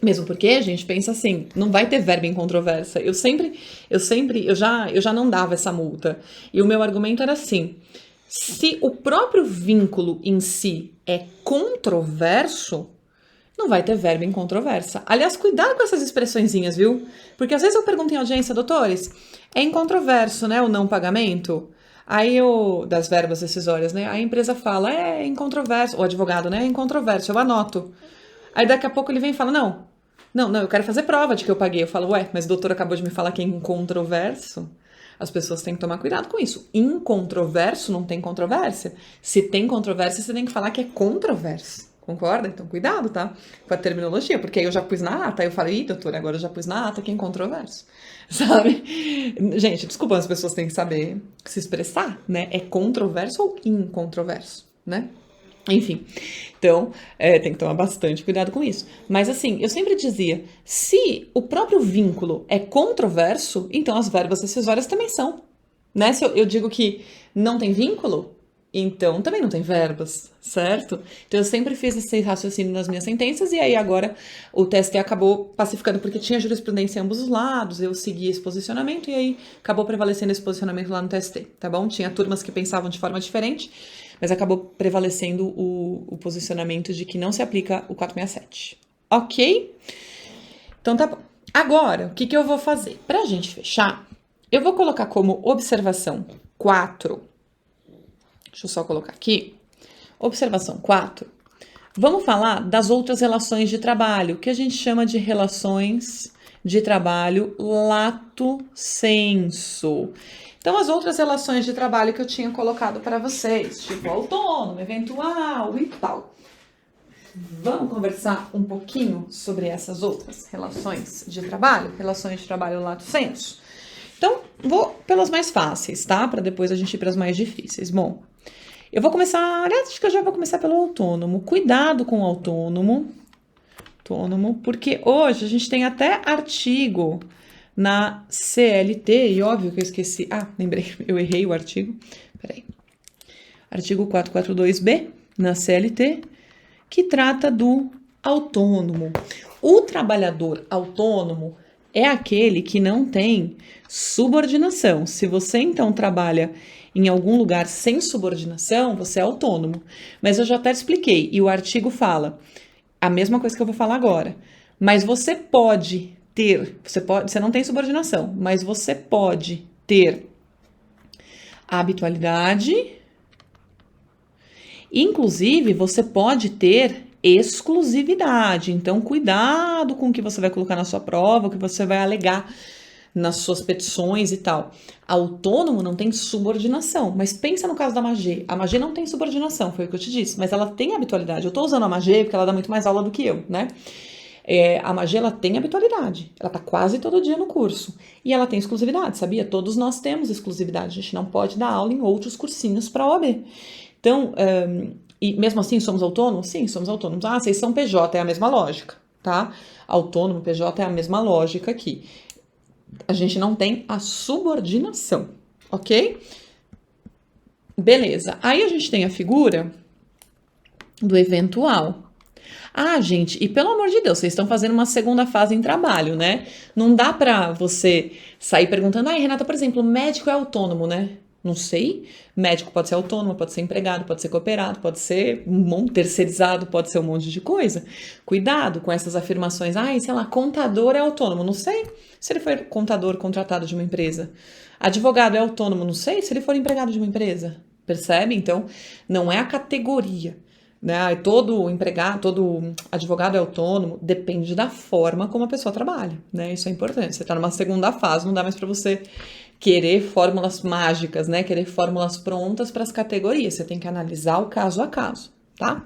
Mesmo porque a gente pensa assim, não vai ter verba incontroversa. Eu já não dava essa multa. E o meu argumento era assim, se o próprio vínculo em si é controverso, não vai ter verba incontroversa. Aliás, cuidado com essas expressõezinhas, viu? Porque às vezes eu pergunto em audiência, doutores, é incontroverso, né, o não pagamento? Aí das verbas rescisórias, né? A empresa fala, é incontroverso, o advogado, né, é incontroverso, eu anoto. Aí daqui a pouco ele vem e fala, não, eu quero fazer prova de que eu paguei. Eu falo, mas o doutor acabou de me falar que é incontroverso. As pessoas têm que tomar cuidado com isso. Incontroverso não tem controvérsia. Se tem controvérsia, você tem que falar que é controverso. Concorda? Então, cuidado, tá? Com a terminologia, porque aí eu já pus na ata, aí eu falei, doutor, agora eu já pus na ata que é incontroverso, sabe? Gente, desculpa, as pessoas têm que saber se expressar, né? É controverso ou incontroverso, né? Enfim, então, tem que tomar bastante cuidado com isso. Mas assim, eu sempre dizia, se o próprio vínculo é controverso, então as verbas rescisórias também são, né? Se eu digo que não tem vínculo, então também não tem verbas, certo? Então eu sempre fiz esse raciocínio nas minhas sentenças e aí agora o TST acabou pacificando porque tinha jurisprudência em ambos os lados, eu segui esse posicionamento e aí acabou prevalecendo esse posicionamento lá no TST, tá bom? Tinha turmas que pensavam de forma diferente, mas acabou prevalecendo o posicionamento de que não se aplica o 467, ok? Então tá bom. Agora, o que eu vou fazer? Pra gente fechar, eu vou colocar como observação 4. Deixa eu só colocar aqui. Observação 4. Vamos falar das outras relações de trabalho, que a gente chama de relações de trabalho lato sensu. Então, as outras relações de trabalho que eu tinha colocado para vocês, tipo autônomo, eventual e tal. Vamos conversar um pouquinho sobre essas outras relações de trabalho lato sensu. Então, vou pelas mais fáceis, tá? Para depois a gente ir para as mais difíceis. Bom, eu vou começar, aliás, acho que eu já vou começar pelo autônomo. Cuidado com o autônomo, porque hoje a gente tem até artigo na CLT, e óbvio que eu esqueci, lembrei, eu errei o artigo, peraí. Artigo 442B na CLT, que trata do autônomo. O trabalhador autônomo é aquele que não tem subordinação. Se você, então, trabalha em algum lugar sem subordinação, você é autônomo. Mas eu já até expliquei, e o artigo fala a mesma coisa que eu vou falar agora. Mas você pode ter, você não tem subordinação, mas você pode ter habitualidade, inclusive você pode ter exclusividade. Então, cuidado com o que você vai colocar na sua prova, o que você vai alegar nas suas petições e tal. Autônomo não tem subordinação, mas pensa no caso da Magê. A Magê não tem subordinação, foi o que eu te disse, mas ela tem habitualidade. Eu tô usando a Magê porque ela dá muito mais aula do que eu, né? A Magê, ela tem habitualidade. Ela tá quase todo dia no curso. E ela tem exclusividade, sabia? Todos nós temos exclusividade. A gente não pode dar aula em outros cursinhos para OAB. Então, e mesmo assim, somos autônomos? Sim, somos autônomos. Ah, vocês são PJ, é a mesma lógica, tá? Autônomo, PJ é a mesma lógica aqui. A gente não tem a subordinação, ok? Beleza. Aí a gente tem a figura do eventual. Ah, gente, e pelo amor de Deus, vocês estão fazendo uma segunda fase em trabalho, né? Não dá pra você sair perguntando, Renata, por exemplo, médico é autônomo, né? Não sei. Médico pode ser autônomo, pode ser empregado, pode ser cooperado, pode ser terceirizado, pode ser um monte de coisa. Cuidado com essas afirmações. Sei lá, contador é autônomo. Não sei se ele for contador contratado de uma empresa. Advogado é autônomo. Não sei se ele for empregado de uma empresa. Percebe? Então, não é a categoria, né? Todo empregado, todo advogado é autônomo, depende da forma como a pessoa trabalha, né? Isso é importante. Você está numa segunda fase, não dá mais para você querer fórmulas mágicas, né? Querer fórmulas prontas para as categorias. Você tem que analisar o caso a caso, tá?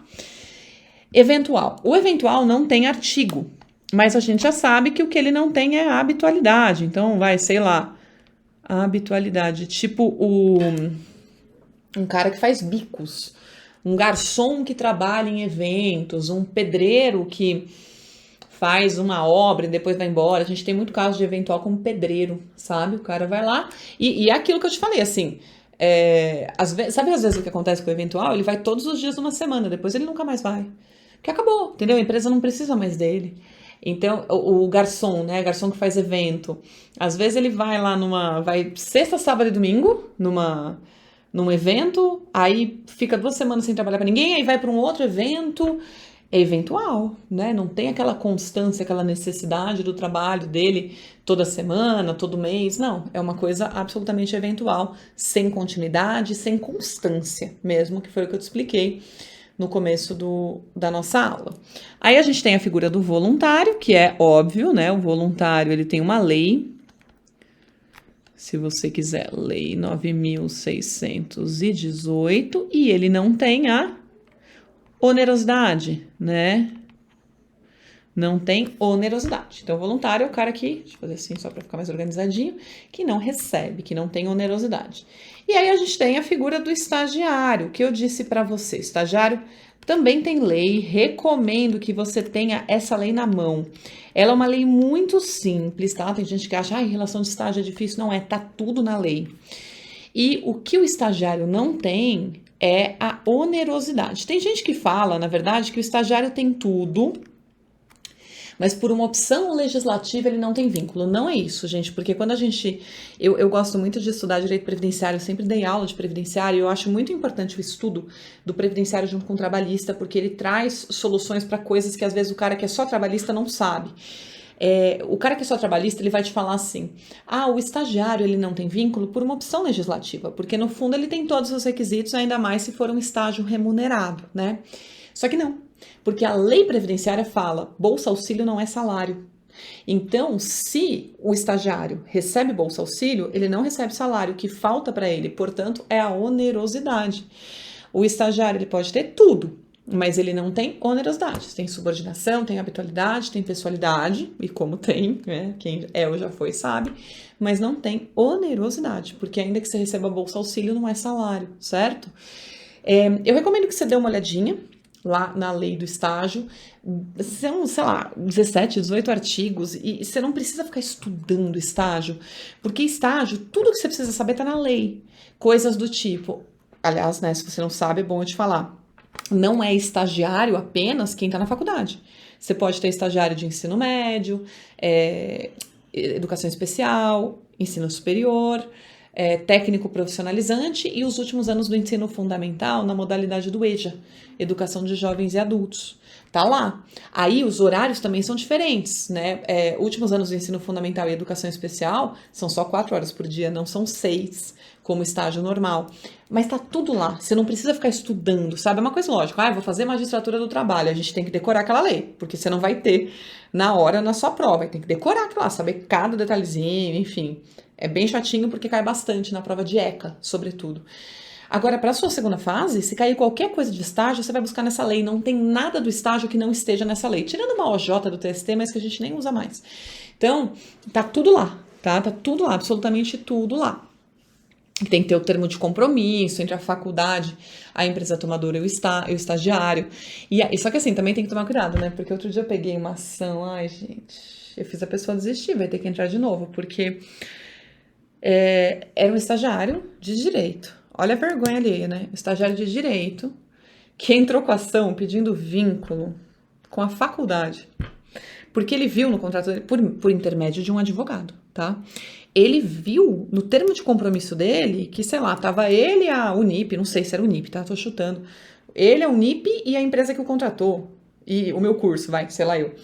Eventual. O eventual não tem artigo, mas a gente já sabe que o que ele não tem é a habitualidade. Então, sei lá, a habitualidade, tipo um cara que faz bicos, um garçom que trabalha em eventos, um pedreiro que faz uma obra e depois vai embora. A gente tem muito caso de eventual como pedreiro, sabe? O cara vai lá e é aquilo que eu te falei, assim, sabe às vezes o que acontece com o eventual? Ele vai todos os dias de uma semana, depois ele nunca mais vai. Porque acabou, entendeu? A empresa não precisa mais dele. Então, o garçom, né? Garçom que faz evento, às vezes ele vai lá vai sexta, sábado e domingo, num evento, aí fica 2 semanas sem trabalhar para ninguém, aí vai para um outro evento. É eventual, né? Não tem aquela constância, aquela necessidade do trabalho dele toda semana, todo mês. Não, é uma coisa absolutamente eventual, sem continuidade, sem constância mesmo, que foi o que eu te expliquei no começo da nossa aula. Aí a gente tem a figura do voluntário, que é óbvio, né? O voluntário, ele tem uma lei. Se você quiser, lei 9.618, e ele não tem a onerosidade, né? Não tem onerosidade. Então, voluntário é o cara que, deixa eu fazer assim só para ficar mais organizadinho, que não recebe, que não tem onerosidade. E aí a gente tem a figura do estagiário, que eu disse para você. Estagiário também tem lei, recomendo que você tenha essa lei na mão. Ela é uma lei muito simples, tá? Tem gente que acha, em relação de estágio é difícil. Não é, tá tudo na lei. E o que o estagiário não tem é a onerosidade. Tem gente que fala, na verdade, que o estagiário tem tudo, mas por uma opção legislativa ele não tem vínculo. Não é isso, gente, porque quando eu gosto muito de estudar direito previdenciário, eu sempre dei aula de previdenciário, e eu acho muito importante o estudo do previdenciário junto com o trabalhista, porque ele traz soluções para coisas que às vezes o cara que é só trabalhista não sabe. O cara que é só trabalhista, ele vai te falar assim, o estagiário ele não tem vínculo por uma opção legislativa, porque no fundo ele tem todos os requisitos, ainda mais se for um estágio remunerado, né? Só que não, porque a lei previdenciária fala, bolsa auxílio não é salário. Então, se o estagiário recebe bolsa auxílio, ele não recebe salário, o que falta para ele, portanto, é a onerosidade. O estagiário ele pode ter tudo, mas ele não tem onerosidade. Tem subordinação, tem habitualidade, tem pessoalidade, e como tem, né? Quem é ou já foi sabe, mas não tem onerosidade, porque ainda que você receba bolsa auxílio, não é salário, certo? Eu recomendo que você dê uma olhadinha lá na lei do estágio. São, sei lá, 17, 18 artigos, e você não precisa ficar estudando estágio, porque estágio, tudo que você precisa saber tá na lei. Coisas do tipo, aliás, né, se você não sabe, é bom eu te falar. Não é estagiário apenas quem está na faculdade. Você pode ter estagiário de ensino médio, educação especial, ensino superior, técnico profissionalizante e os últimos anos do ensino fundamental na modalidade do EJA, Educação de Jovens e Adultos. Tá lá. Aí os horários também são diferentes, né? Últimos anos do ensino fundamental e educação especial são só 4 horas por dia, não são 6, como estágio normal. Mas tá tudo lá. Você não precisa ficar estudando, sabe? É uma coisa lógica. Eu vou fazer magistratura do trabalho. A gente tem que decorar aquela lei, porque você não vai ter na hora na sua prova. Tem que decorar aquilo lá, saber cada detalhezinho, enfim. É bem chatinho porque cai bastante na prova de ECA, sobretudo. Agora, para a sua segunda fase, se cair qualquer coisa de estágio, você vai buscar nessa lei. Não tem nada do estágio que não esteja nessa lei. Tirando uma OJ do TST, mas que a gente nem usa mais. Então, tá tudo lá, tá? Tá tudo lá, absolutamente tudo lá. Tem que ter o termo de compromisso entre a faculdade, a empresa tomadora e o estagiário. Só que assim, também tem que tomar cuidado, né? Porque outro dia eu peguei uma ação, ai, gente, eu fiz a pessoa desistir, vai ter que entrar de novo, porque era um estagiário de direito. Olha a vergonha alheia, né? O estagiário de direito que entrou com a ação pedindo vínculo com a faculdade. Porque ele viu no contrato dele, por intermédio de um advogado, tá? Ele viu no termo de compromisso dele que, sei lá, tava ele e a Unip, não sei se era Unip, tá? Tô chutando. Ele, a Unip e a empresa que o contratou. E o meu curso, sei lá eu.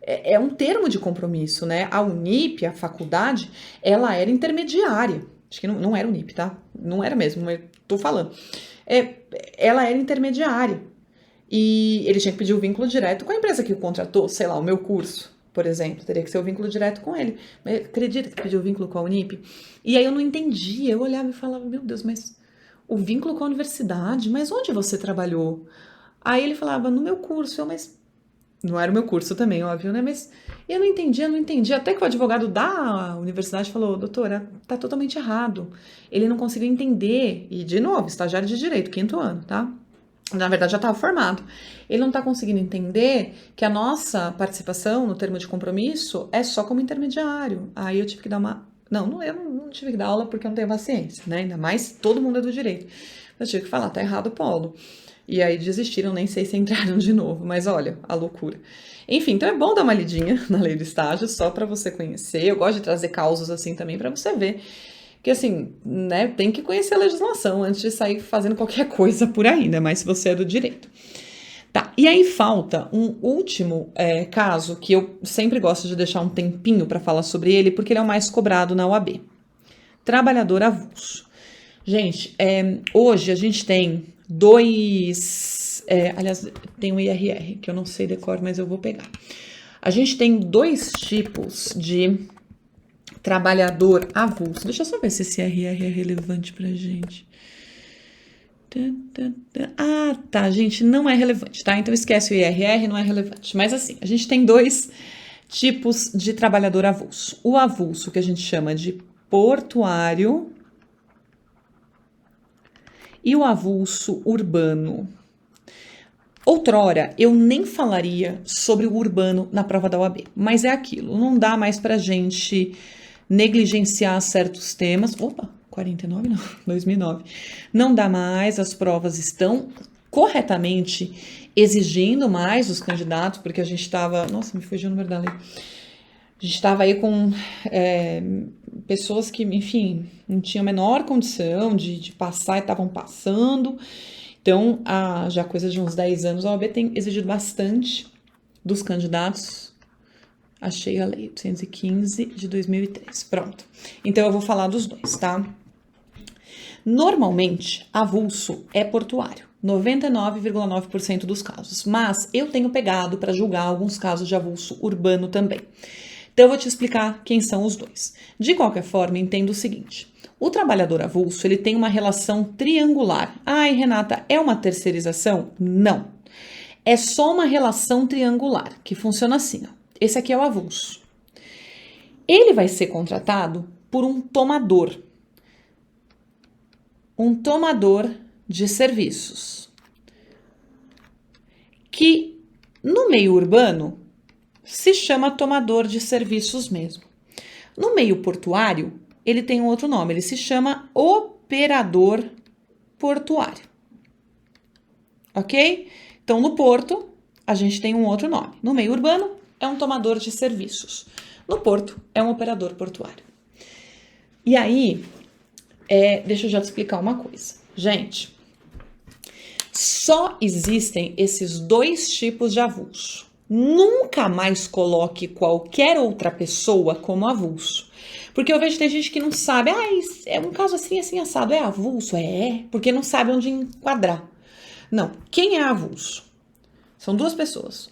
É um termo de compromisso, né? A Unip, a faculdade, ela era intermediária. Acho que não era Unip, tá? Não era mesmo, mas tô falando. Ela era intermediária. E ele tinha que pedir o vínculo direto com a empresa que o contratou, sei lá, o meu curso, por exemplo, teria que ser o vínculo direto com ele. Mas acredita que pediu o vínculo com a Unip? E aí eu não entendia, eu olhava e falava, meu Deus, mas o vínculo com a universidade? Mas onde você trabalhou? Aí ele falava, no meu curso, mas não era o meu curso também, óbvio, né? Mas eu não entendia. Até que o advogado da universidade falou, doutora, tá totalmente errado. Ele não conseguiu entender. E, de novo, estagiário de direito, 5º ano, tá? Na verdade, já estava formado. Ele não está conseguindo entender que a nossa participação no termo de compromisso é só como intermediário. Aí eu tive que dar uma... Não, eu não tive que dar aula porque eu não tenho paciência, né? Ainda mais todo mundo é do direito. Eu tive que falar, tá errado o polo. E aí desistiram, nem sei se entraram de novo, mas olha, a loucura. Enfim, então é bom dar uma lidinha na lei do estágio, só para você conhecer. Eu gosto de trazer causos assim também para você ver. Que assim, né, tem que conhecer a legislação antes de sair fazendo qualquer coisa por aí, né? Mas se você é do direito. Tá, e aí falta um último caso que eu sempre gosto de deixar um tempinho para falar sobre ele, porque ele é o mais cobrado na OAB. Trabalhador avulso. Gente, hoje a gente tem aliás, tem um IRR, que eu não sei decor, mas eu vou pegar. A gente tem 2 tipos de trabalhador avulso. Deixa eu só ver se esse IRR é relevante pra gente. Ah, tá, gente, não é relevante, tá? Então esquece o IRR, não é relevante. Mas assim, a gente tem 2 tipos de trabalhador avulso. O avulso, que a gente chama de portuário, e o avulso urbano. Outrora, eu nem falaria sobre o urbano na prova da OAB, mas é aquilo, não dá mais pra gente negligenciar certos temas. Opa, 49 não, 2009. Não dá mais, as provas estão corretamente exigindo mais dos candidatos, porque a gente estava... Nossa, me fugiu o número da lei. A gente estava aí com pessoas que, enfim, não tinham a menor condição de passar e estavam passando. Então, já coisa de uns 10 anos, a OAB tem exigido bastante dos candidatos. Achei a lei 815 de 2003. Pronto. Então, eu vou falar dos 2, tá? Normalmente, avulso é portuário. 99,9% dos casos. Mas eu tenho pegado para julgar alguns casos de avulso urbano também. Então, eu vou te explicar quem são os 2. De qualquer forma, entenda o seguinte. O trabalhador avulso, ele tem uma relação triangular. Ai, Renata, é uma terceirização? Não. É só uma relação triangular, que funciona assim, ó. Esse aqui é o avulso. Ele vai ser contratado por um tomador. Um tomador de serviços. Que, no meio urbano, se chama tomador de serviços mesmo. No meio portuário, ele tem um outro nome, ele se chama operador portuário. Ok? Então, no porto, a gente tem um outro nome. No meio urbano, é um tomador de serviços. No porto, é um operador portuário. E aí, deixa eu já te explicar uma coisa. Gente, Só existem esses dois tipos de avulso. Nunca mais coloque qualquer outra pessoa como avulso. Porque eu vejo que tem gente que não sabe, é um caso assim, assim, assado, é avulso? É, porque não sabe onde enquadrar. Não, quem é avulso? São duas pessoas.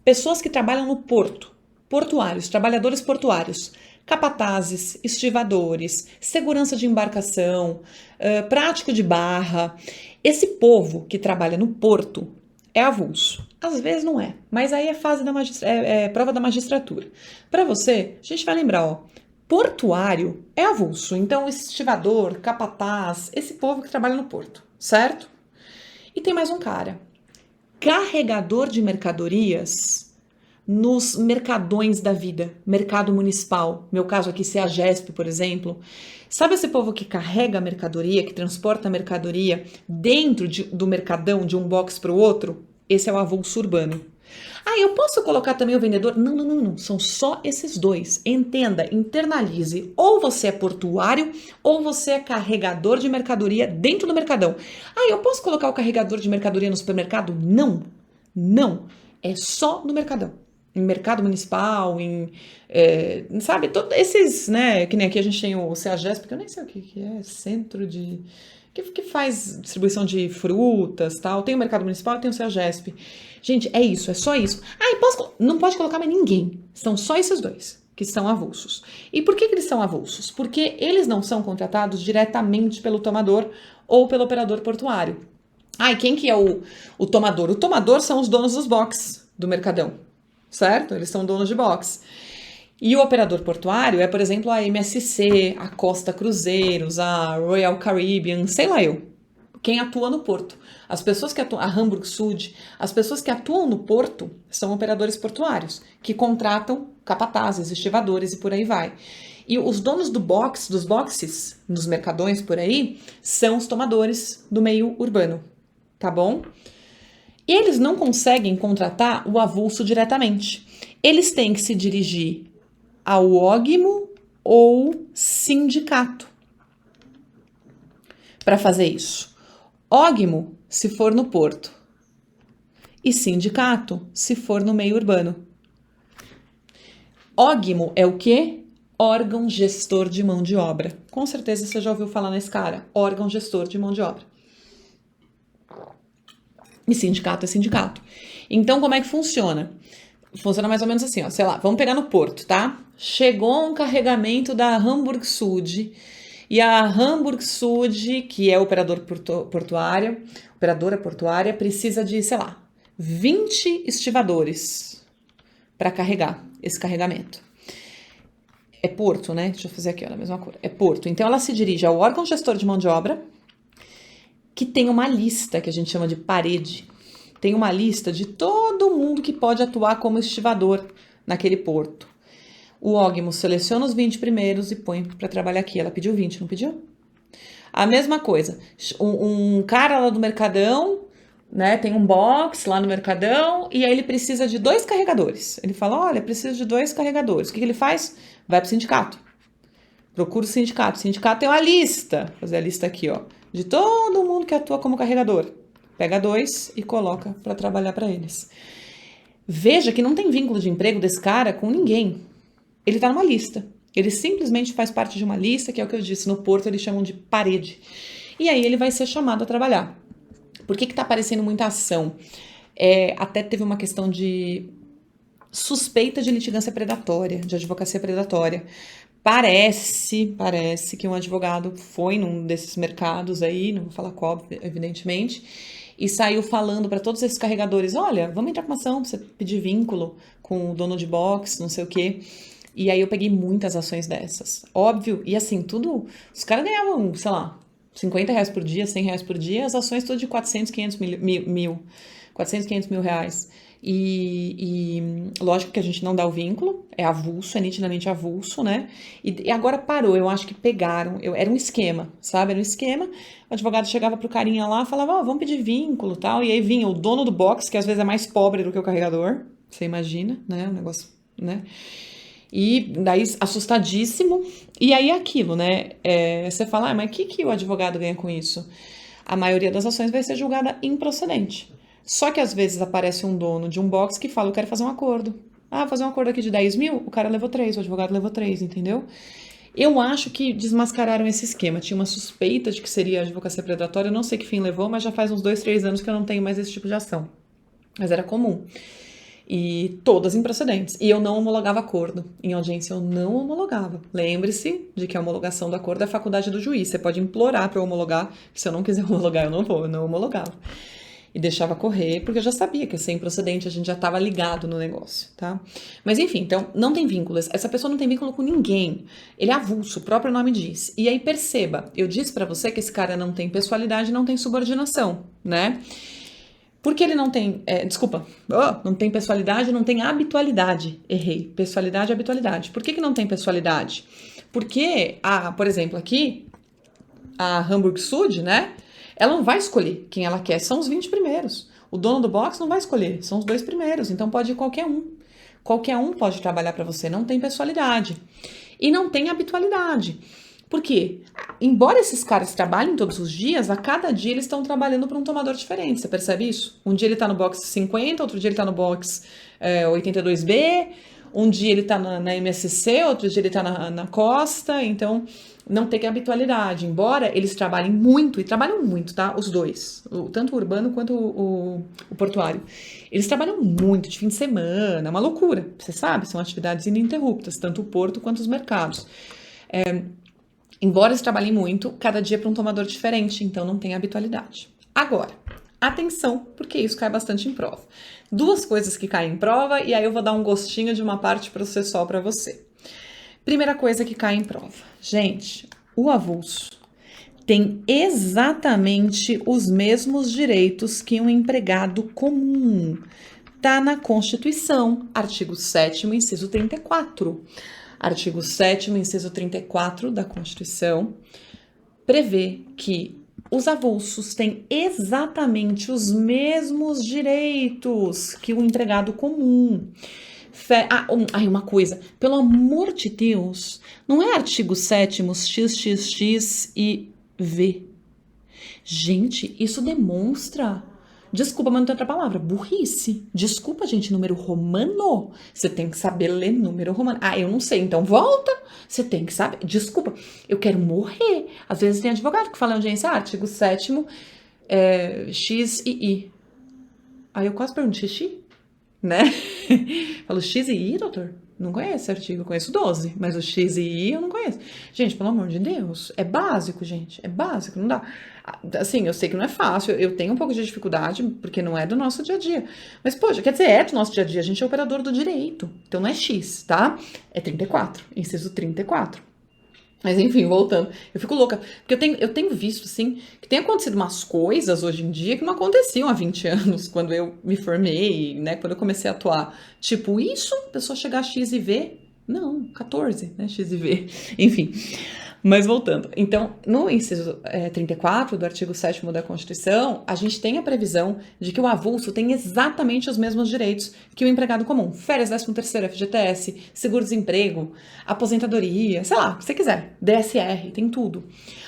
Pessoas que trabalham no porto, portuários, trabalhadores portuários, capatazes, estivadores, segurança de embarcação, prático de barra. Esse povo que trabalha no porto é avulso. Às vezes não é, mas aí é fase da prova da magistratura. Para você, a gente vai lembrar, ó, portuário é avulso. Então, estivador, capataz, esse povo que trabalha no porto, certo? E tem mais um cara, carregador de mercadorias nos mercadões da vida, mercado municipal, meu caso aqui, CEAGESP, por exemplo. Sabe esse povo que carrega a mercadoria, que transporta a mercadoria dentro do mercadão, de um box para o outro? Esse é o avulso urbano. Eu posso colocar também o vendedor? Não. São só esses dois. Entenda, internalize. Ou você é portuário, ou você é carregador de mercadoria dentro do mercadão. Eu posso colocar o carregador de mercadoria no supermercado? Não. É só no mercadão. Em mercado municipal, sabe, todos esses, né, que nem aqui a gente tem o CEAGESP, porque eu nem sei o que é, centro de... Que faz distribuição de frutas, tal. Tem o mercado municipal e tem o CEAGESP. Gente, é isso, é só isso. Não pode colocar mais ninguém. São só esses dois que são avulsos. E por que eles são avulsos? Porque eles não são contratados diretamente pelo tomador ou pelo operador portuário. E quem que é o tomador? O tomador são os donos dos boxes do mercadão, certo? Eles são donos de box. E o operador portuário é, por exemplo, a MSC, a Costa Cruzeiros, a Royal Caribbean, sei lá eu. Quem atua no porto. As pessoas que atuam, a Hamburg Süd, as pessoas que atuam no porto são operadores portuários, que contratam capatazes, estivadores e por aí vai. E os donos dos boxes, nos mercadões por aí, são os tomadores do meio urbano, tá bom? E eles não conseguem contratar o avulso diretamente. Eles têm que se dirigir ao ógimo ou sindicato para fazer isso. Ógimo, se for no porto, e sindicato, se for no meio urbano. Ógimo é o quê? Órgão gestor de mão de obra. Com certeza você já ouviu falar nesse cara, órgão gestor de mão de obra. E sindicato é sindicato. Então, como é que funciona? Funciona mais ou menos assim, ó, sei lá, vamos pegar no porto, tá? Chegou um carregamento da Hamburg Süd e a Hamburg Süd, que é operadora portuária, precisa de, sei lá, 20 estivadores para carregar esse carregamento. É porto, né? Deixa eu fazer aqui, ó, a mesma cor. É porto. Então, ela se dirige ao órgão gestor de mão de obra, que tem uma lista que a gente chama de parede. Tem uma lista de todo mundo que pode atuar como estivador naquele porto. O ógimo seleciona os 20 primeiros e põe para trabalhar aqui. Ela pediu 20, não pediu? A mesma coisa. Um cara lá do Mercadão, né, tem um box lá no Mercadão e aí ele precisa de 2 carregadores. Ele fala, olha, preciso de 2 carregadores. O que ele faz? Vai pro sindicato. Procura o sindicato. O sindicato tem uma lista. Vou fazer a lista aqui, ó, de todo mundo que atua como carregador. Pega 2 e coloca para trabalhar para eles. Veja que não tem vínculo de emprego desse cara com ninguém. Ele está numa lista. Ele simplesmente faz parte de uma lista, que é o que eu disse, no porto eles chamam de parede. E aí ele vai ser chamado a trabalhar. Por que está aparecendo muita ação? Até teve uma questão de suspeita de litigância predatória, de advocacia predatória. Parece que um advogado foi num desses mercados aí, não vou falar qual, evidentemente, e saiu falando para todos esses carregadores, olha, vamos entrar com uma ação para você pedir vínculo com o dono de box, não sei o quê. E aí eu peguei muitas ações dessas, óbvio, e assim, tudo, os caras ganhavam, sei lá, R$50 por dia, R$100 por dia, as ações todas de 400, 500 mil reais. E lógico que a gente não dá o vínculo, é avulso, é nitidamente avulso, né? E agora parou, eu acho que pegaram, era um esquema, sabe? Era um esquema, o advogado chegava pro carinha lá, falava, vamos pedir vínculo e tal, e aí vinha o dono do box, que às vezes é mais pobre do que o carregador, você imagina, né? O negócio, né? E daí, assustadíssimo, e aí aquilo, né? Você fala, mas o que o advogado ganha com isso? a maioria das ações vai ser julgada improcedente. Só que às vezes aparece um dono de um box que fala, eu quero fazer um acordo. Ah, fazer um acordo aqui de 10 mil, o cara levou 3, o advogado levou 3, entendeu? Eu acho que desmascararam esse esquema. Tinha uma suspeita de que seria advocacia predatória, eu não sei que fim levou, mas já faz uns 2, 3 anos que eu não tenho mais esse tipo de ação. Mas era comum. E todas improcedentes. E eu não homologava acordo. Em audiência eu não homologava. Lembre-se de que a homologação do acordo é a faculdade do juiz. Você pode implorar para eu homologar. Se eu não quiser homologar, eu não vou. Eu não homologava. E deixava correr, porque eu já sabia que ia ser improcedente, a gente já estava ligado no negócio, tá? Mas enfim, então, não tem vínculos. Essa pessoa não tem vínculo com ninguém. Ele é avulso, o próprio nome diz. E aí, perceba, eu disse para você que esse cara não tem pessoalidade, não tem subordinação, né? Porque ele não tem, não tem pessoalidade, não tem habitualidade. Errei, pessoalidade e habitualidade. Por que não tem pessoalidade? Porque, por exemplo, aqui, a Hamburg Süd, né? Ela não vai escolher quem ela quer, são os 20 primeiros. O dono do box não vai escolher, são os 2 primeiros, então pode ir qualquer um. Qualquer um pode trabalhar para você, não tem pessoalidade. E não tem habitualidade. Por quê? Embora esses caras trabalhem todos os dias, a cada dia eles estão trabalhando para um tomador diferente, você percebe isso? Um dia ele está no box 50, outro dia ele está no box 82B, um dia ele está na MSC, outro dia ele está na Costa, então não tem habitualidade, embora eles trabalhem muito, e trabalham muito, tá? Os dois, tanto o urbano quanto o portuário. Eles trabalham muito de fim de semana, é uma loucura, você sabe, são atividades ininterruptas, tanto o porto quanto os mercados. Embora eles trabalhem muito, cada dia é para um tomador diferente, então não tem habitualidade. Agora, atenção, porque isso cai bastante em prova. 2 coisas que caem em prova, e aí eu vou dar um gostinho de uma parte processual para você. Primeira coisa que cai em prova. Gente, o avulso tem exatamente os mesmos direitos que um empregado comum. Tá na Constituição, artigo 7º, inciso 34. Artigo 7º, inciso 34 da Constituição, prevê que os avulsos têm exatamente os mesmos direitos que o empregado comum. Uma coisa, pelo amor de Deus, não é artigo 7º, XXX e V. Gente, isso demonstra... Desculpa, mas não tem outra palavra. Burrice. Desculpa, gente, número romano. Você tem que saber ler número romano. Eu não sei, então volta. Você tem que saber. Desculpa, eu quero morrer. Às vezes tem advogado que fala em audiência, artigo 7º, X e I. Aí eu quase pergunto, xixi? Né? Falo X e I, doutor? Não conheço esse artigo, eu conheço 12, mas o X e I eu não conheço. Gente, pelo amor de Deus, é básico, gente, é básico, não dá. Assim, eu sei que não é fácil, eu tenho um pouco de dificuldade, porque não é do nosso dia a dia. Mas, poxa, quer dizer, é do nosso dia a dia, a gente é operador do direito, então não é X, tá? É 34, inciso 34. Mas enfim, voltando, eu fico louca, porque eu tenho visto, assim, que tem acontecido umas coisas hoje em dia que não aconteciam há 20 anos, quando eu me formei, né, quando eu comecei a atuar. Tipo, isso, a pessoa chegar a X e V, não, 14, né, X e V, enfim. Mas voltando, então, no inciso 34 do artigo 7º da Constituição, a gente tem a previsão de que o avulso tem exatamente os mesmos direitos que o empregado comum. Férias, 13º, FGTS, seguro-desemprego, aposentadoria, sei lá, o que você quiser, DSR, tem tudo.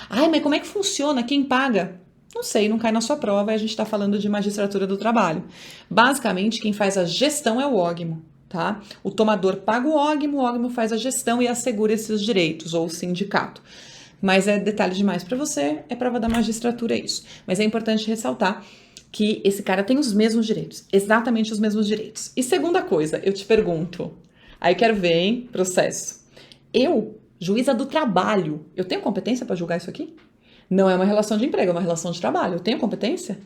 Mas como é que funciona? Quem paga? Não sei, não cai na sua prova, e a gente está falando de magistratura do trabalho. Basicamente, quem faz a gestão é o ógmo. Tá? O tomador paga o ógmo faz a gestão e assegura esses direitos, ou o sindicato. Mas é detalhe demais para você, é prova da magistratura isso. Mas é importante ressaltar que esse cara tem os mesmos direitos, exatamente os mesmos direitos. E segunda coisa, eu te pergunto, aí quero ver, hein, processo. Eu, juíza do trabalho, eu tenho competência para julgar isso aqui? Não é uma relação de emprego, é uma relação de trabalho. Eu tenho competência?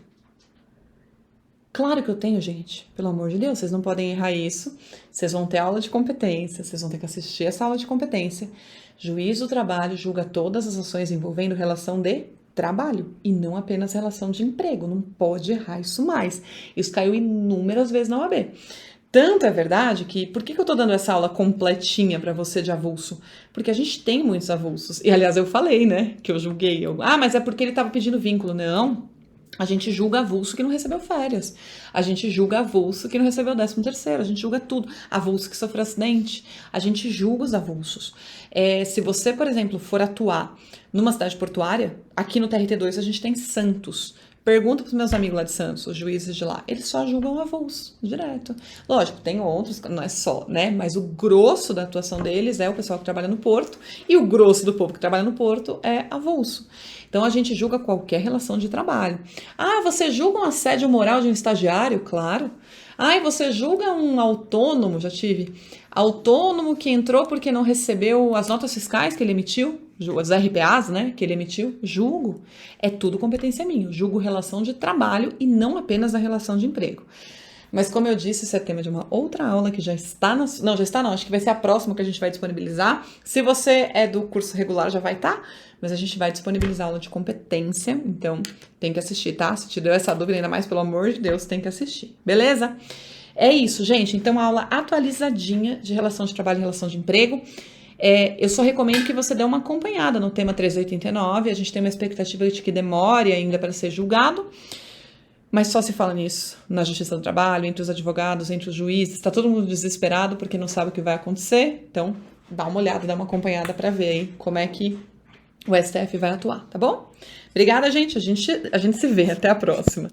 Claro que eu tenho, gente. Pelo amor de Deus, vocês não podem errar isso. Vocês vão ter aula de competência, vocês vão ter que assistir essa aula de competência. Juiz do trabalho julga todas as ações envolvendo relação de trabalho e não apenas relação de emprego. Não pode errar isso mais. Isso caiu inúmeras vezes na OAB. Tanto é verdade que... Por que eu tô dando essa aula completinha pra você de avulso? Porque a gente tem muitos avulsos. E, aliás, eu falei, né, que eu julguei. Mas é porque ele tava pedindo vínculo. Não. A gente julga avulso que não recebeu férias. A gente julga avulso que não recebeu 13º. A gente julga tudo. Avulso que sofreu acidente. A gente julga os avulsos. Se você, por exemplo, for atuar numa cidade portuária, aqui no TRT2 a gente tem Santos. Pergunta pros meus amigos lá de Santos, os juízes de lá. Eles só julgam avulso, direto. Lógico, tem outros, não é só, né? Mas o grosso da atuação deles é o pessoal que trabalha no porto. E o grosso do povo que trabalha no porto é avulso. Então, a gente julga qualquer relação de trabalho. Ah, você julga um assédio moral de um estagiário? Claro. Ah, e você julga um autônomo? Já tive. Autônomo que entrou porque não recebeu as notas fiscais que ele emitiu? As RPAs, né, que ele emitiu? Julgo. É tudo competência minha. Julgo relação de trabalho e não apenas a relação de emprego. Mas como eu disse, isso é tema de uma outra aula que já está não, já está não, acho que vai ser a próxima que a gente vai disponibilizar. Se você é do curso regular, já vai estar, mas a gente vai disponibilizar aula de competência, então tem que assistir, tá? Se te deu essa dúvida, ainda mais, pelo amor de Deus, tem que assistir, beleza? É isso, gente, então a aula atualizadinha de relação de trabalho e relação de emprego. Eu só recomendo que você dê uma acompanhada no tema 389, a gente tem uma expectativa de que demore ainda para ser julgado, mas só se fala nisso na Justiça do Trabalho, entre os advogados, entre os juízes. Está todo mundo desesperado porque não sabe o que vai acontecer. Então, dá uma olhada, dá uma acompanhada para ver aí como é que o STF vai atuar, tá bom? Obrigada, gente. A gente se vê. Até a próxima.